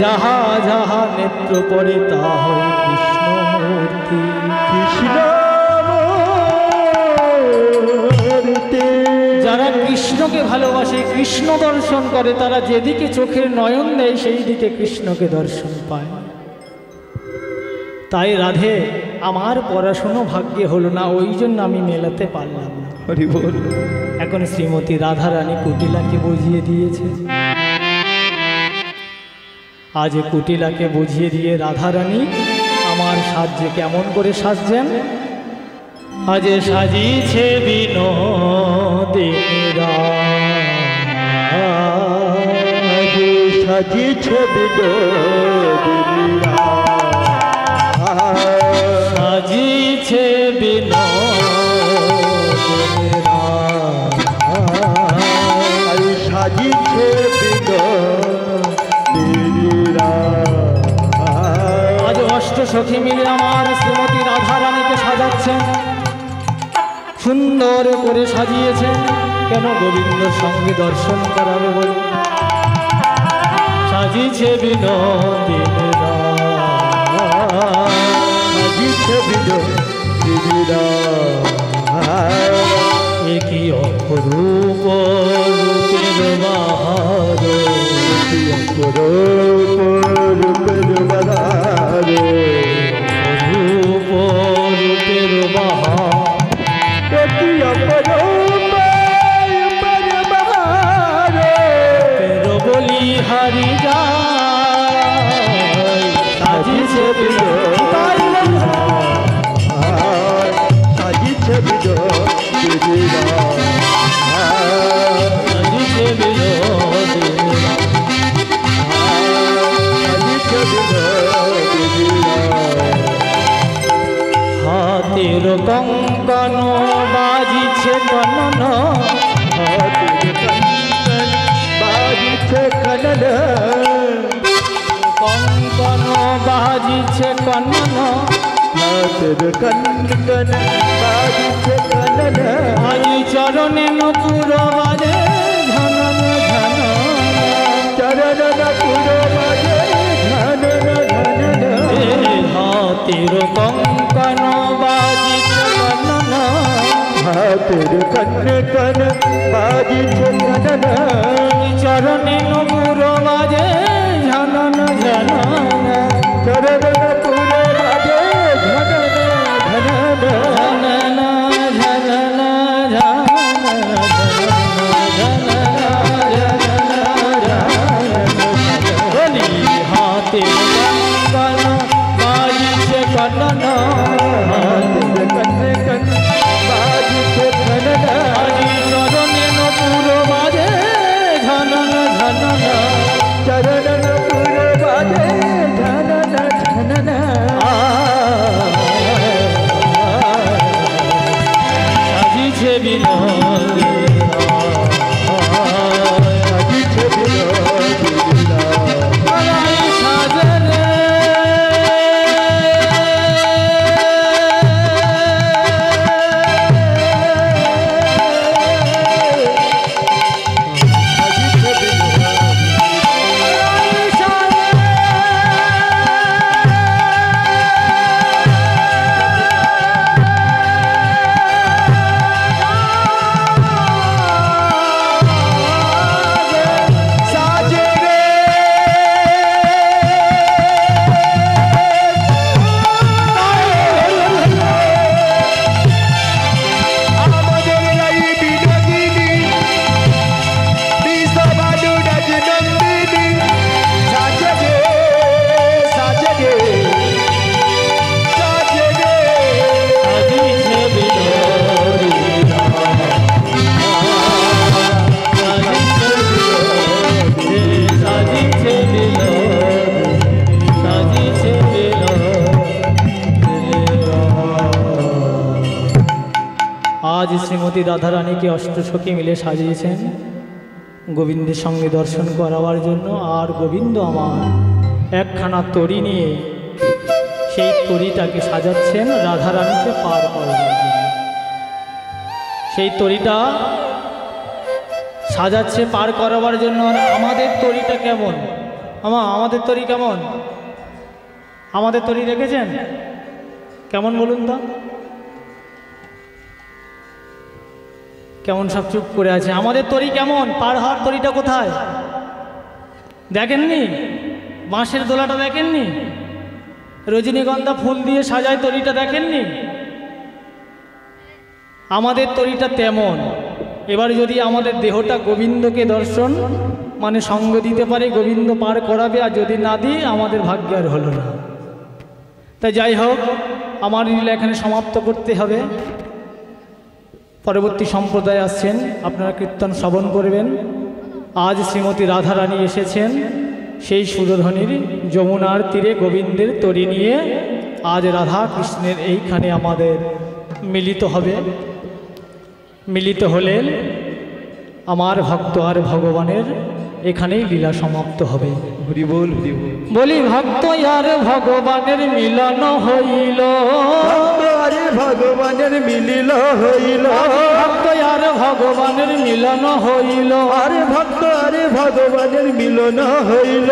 যাহা যাহা নেত্র পরে তা হয় কৃষ্ণ মূর্তি। কৃষ্ণ যারা কৃষ্ণকে ভালোবাসে, কৃষ্ণ দর্শন করে, তারা যেদিকে চোখের নয়ন দেয় সেই দিকে কৃষ্ণকে দর্শন পায়। তাই রাধে, আমার পড়াশুনো ভাগ্যে হলো না, ওই জন্য আমি মেলাতে পারলাম না। হরি বল। এখন শ্রীমতী রাধারানী কুটিলাকে বুঝিয়ে দিয়েছে। আজ কুটিলাকে বুঝিয়ে দিয়ে রাধারানী আমার সাজে কেমন করে সাজছেন। আজ সাজিছে বিনোদিনীরা, আজ সাজিছে বিনোদিনীরা, সাজিছে বিনোদিনীরা, আজ সাজিছে বিনোদিনীরা। আজ অষ্টসখী মিলে আমার শ্রীমতী রাধারানীকে সাজাচ্ছেন, সুন্দর করে সাজিয়েছেন। কেন? গোবিন্দর সঙ্গে দর্শন করাবে বলে। সাজিছে বিনোদিনীরা, সাজিছে বিনোদিনীরা। একই অপরূপ রূপের বাহার, রূপের বাহার, অপরূপ রূপের বাহার, একই অপরূপ রূপের বাহার, বলি হারি যায় সাজিছে সাজিছে হাতের কঙ্কন বাজিছে কনন, বাজিছে কনন, কঙ্কন বাজিছে কনন, হাতের কনকন বাজিছে কনন, আজি চরণে নপুর বাজে ঝনন ঝনন, চরণ নপুর বাজে ঝনন ঝনন, হাতের কঙ্কন বাজিছে কনন, হাতের কনকন বাজিছে কনন, চরণে নপুর বাজে ঝনন ঝনন, চরণ নপুর বাজে ঝনন ঝনন, ঝনন ঝনন ঝনন, হাতে কঙ্কন বাজিছে কনন, হাতের কনকন বাজিছে কনন, আজি চরণে নপুর বাজে ঝনন ঝনন, চরণ নপুর বাজে ঝনন ঝনন, সাজিছে বিনোদী সাজিছে বিনোদিনী, সাজে রে আজ শ্রীমতী রাধারানীকে অষ্টসখী মিলে সাজিয়েছেন গোবিন্দের সঙ্গে দর্শন করাবার জন্য। আর গোবিন্দ আমার একখানা তরি নিয়ে সেই তরিটাকে সাজাচ্ছেন রাধারানীকে পার করাবার জন্য। সেই তরিটা সাজাচ্ছে পার করাবার জন্য। আর আমাদের তরিটা কেমন? আমাদের তরি কেমন? আমাদের তরি দেখেছেন কেমন বলুন তো? কেমন সব চুপ করে আছে? আমাদের তরি কেমন? পার হওয়ার তরিটা কোথায় দেখেননি? বাঁশের দোলাটা দেখেননি? রজনীগন্ধা ফুল দিয়ে সাজায় তরিটা দেখেননি? আমাদের তরিটা তেমন। এবার যদি আমাদের দেহটা গোবিন্দকে দর্শন মানে সঙ্গ দিতে পারে, গোবিন্দ পার করাবে। আর যদি না দিই আমাদের ভাগ্য আর হলো না। তাই যাই হোক, আমার লীলা এখানে সমাপ্ত করতে হবে। পরবর্তী সম্প্রদায় আসছেন, আপনারা কীর্তন শ্রবণ করবেন। আজ শ্রীমতী রাধারানী এসেছেন সেই সুরধ্বনির যমুনার তীরে গোবিন্দের তরি নিয়ে। আজ রাধা কৃষ্ণের এইখানে আমাদের মিলিত হবে। মিলিত হলেন আমার ভক্ত আর ভগবানের এখানেই লীলা সমাপ্ত হবে। হরি বল হরি বল। বলি ভক্ত আর ভগবানের মিলন হইল, আরে ভগবানের মিলিল হইল, ভক্ত আর ভগবানের মিলন হইল, আরে ভক্ত আরে ভগবানের মিলন হইল।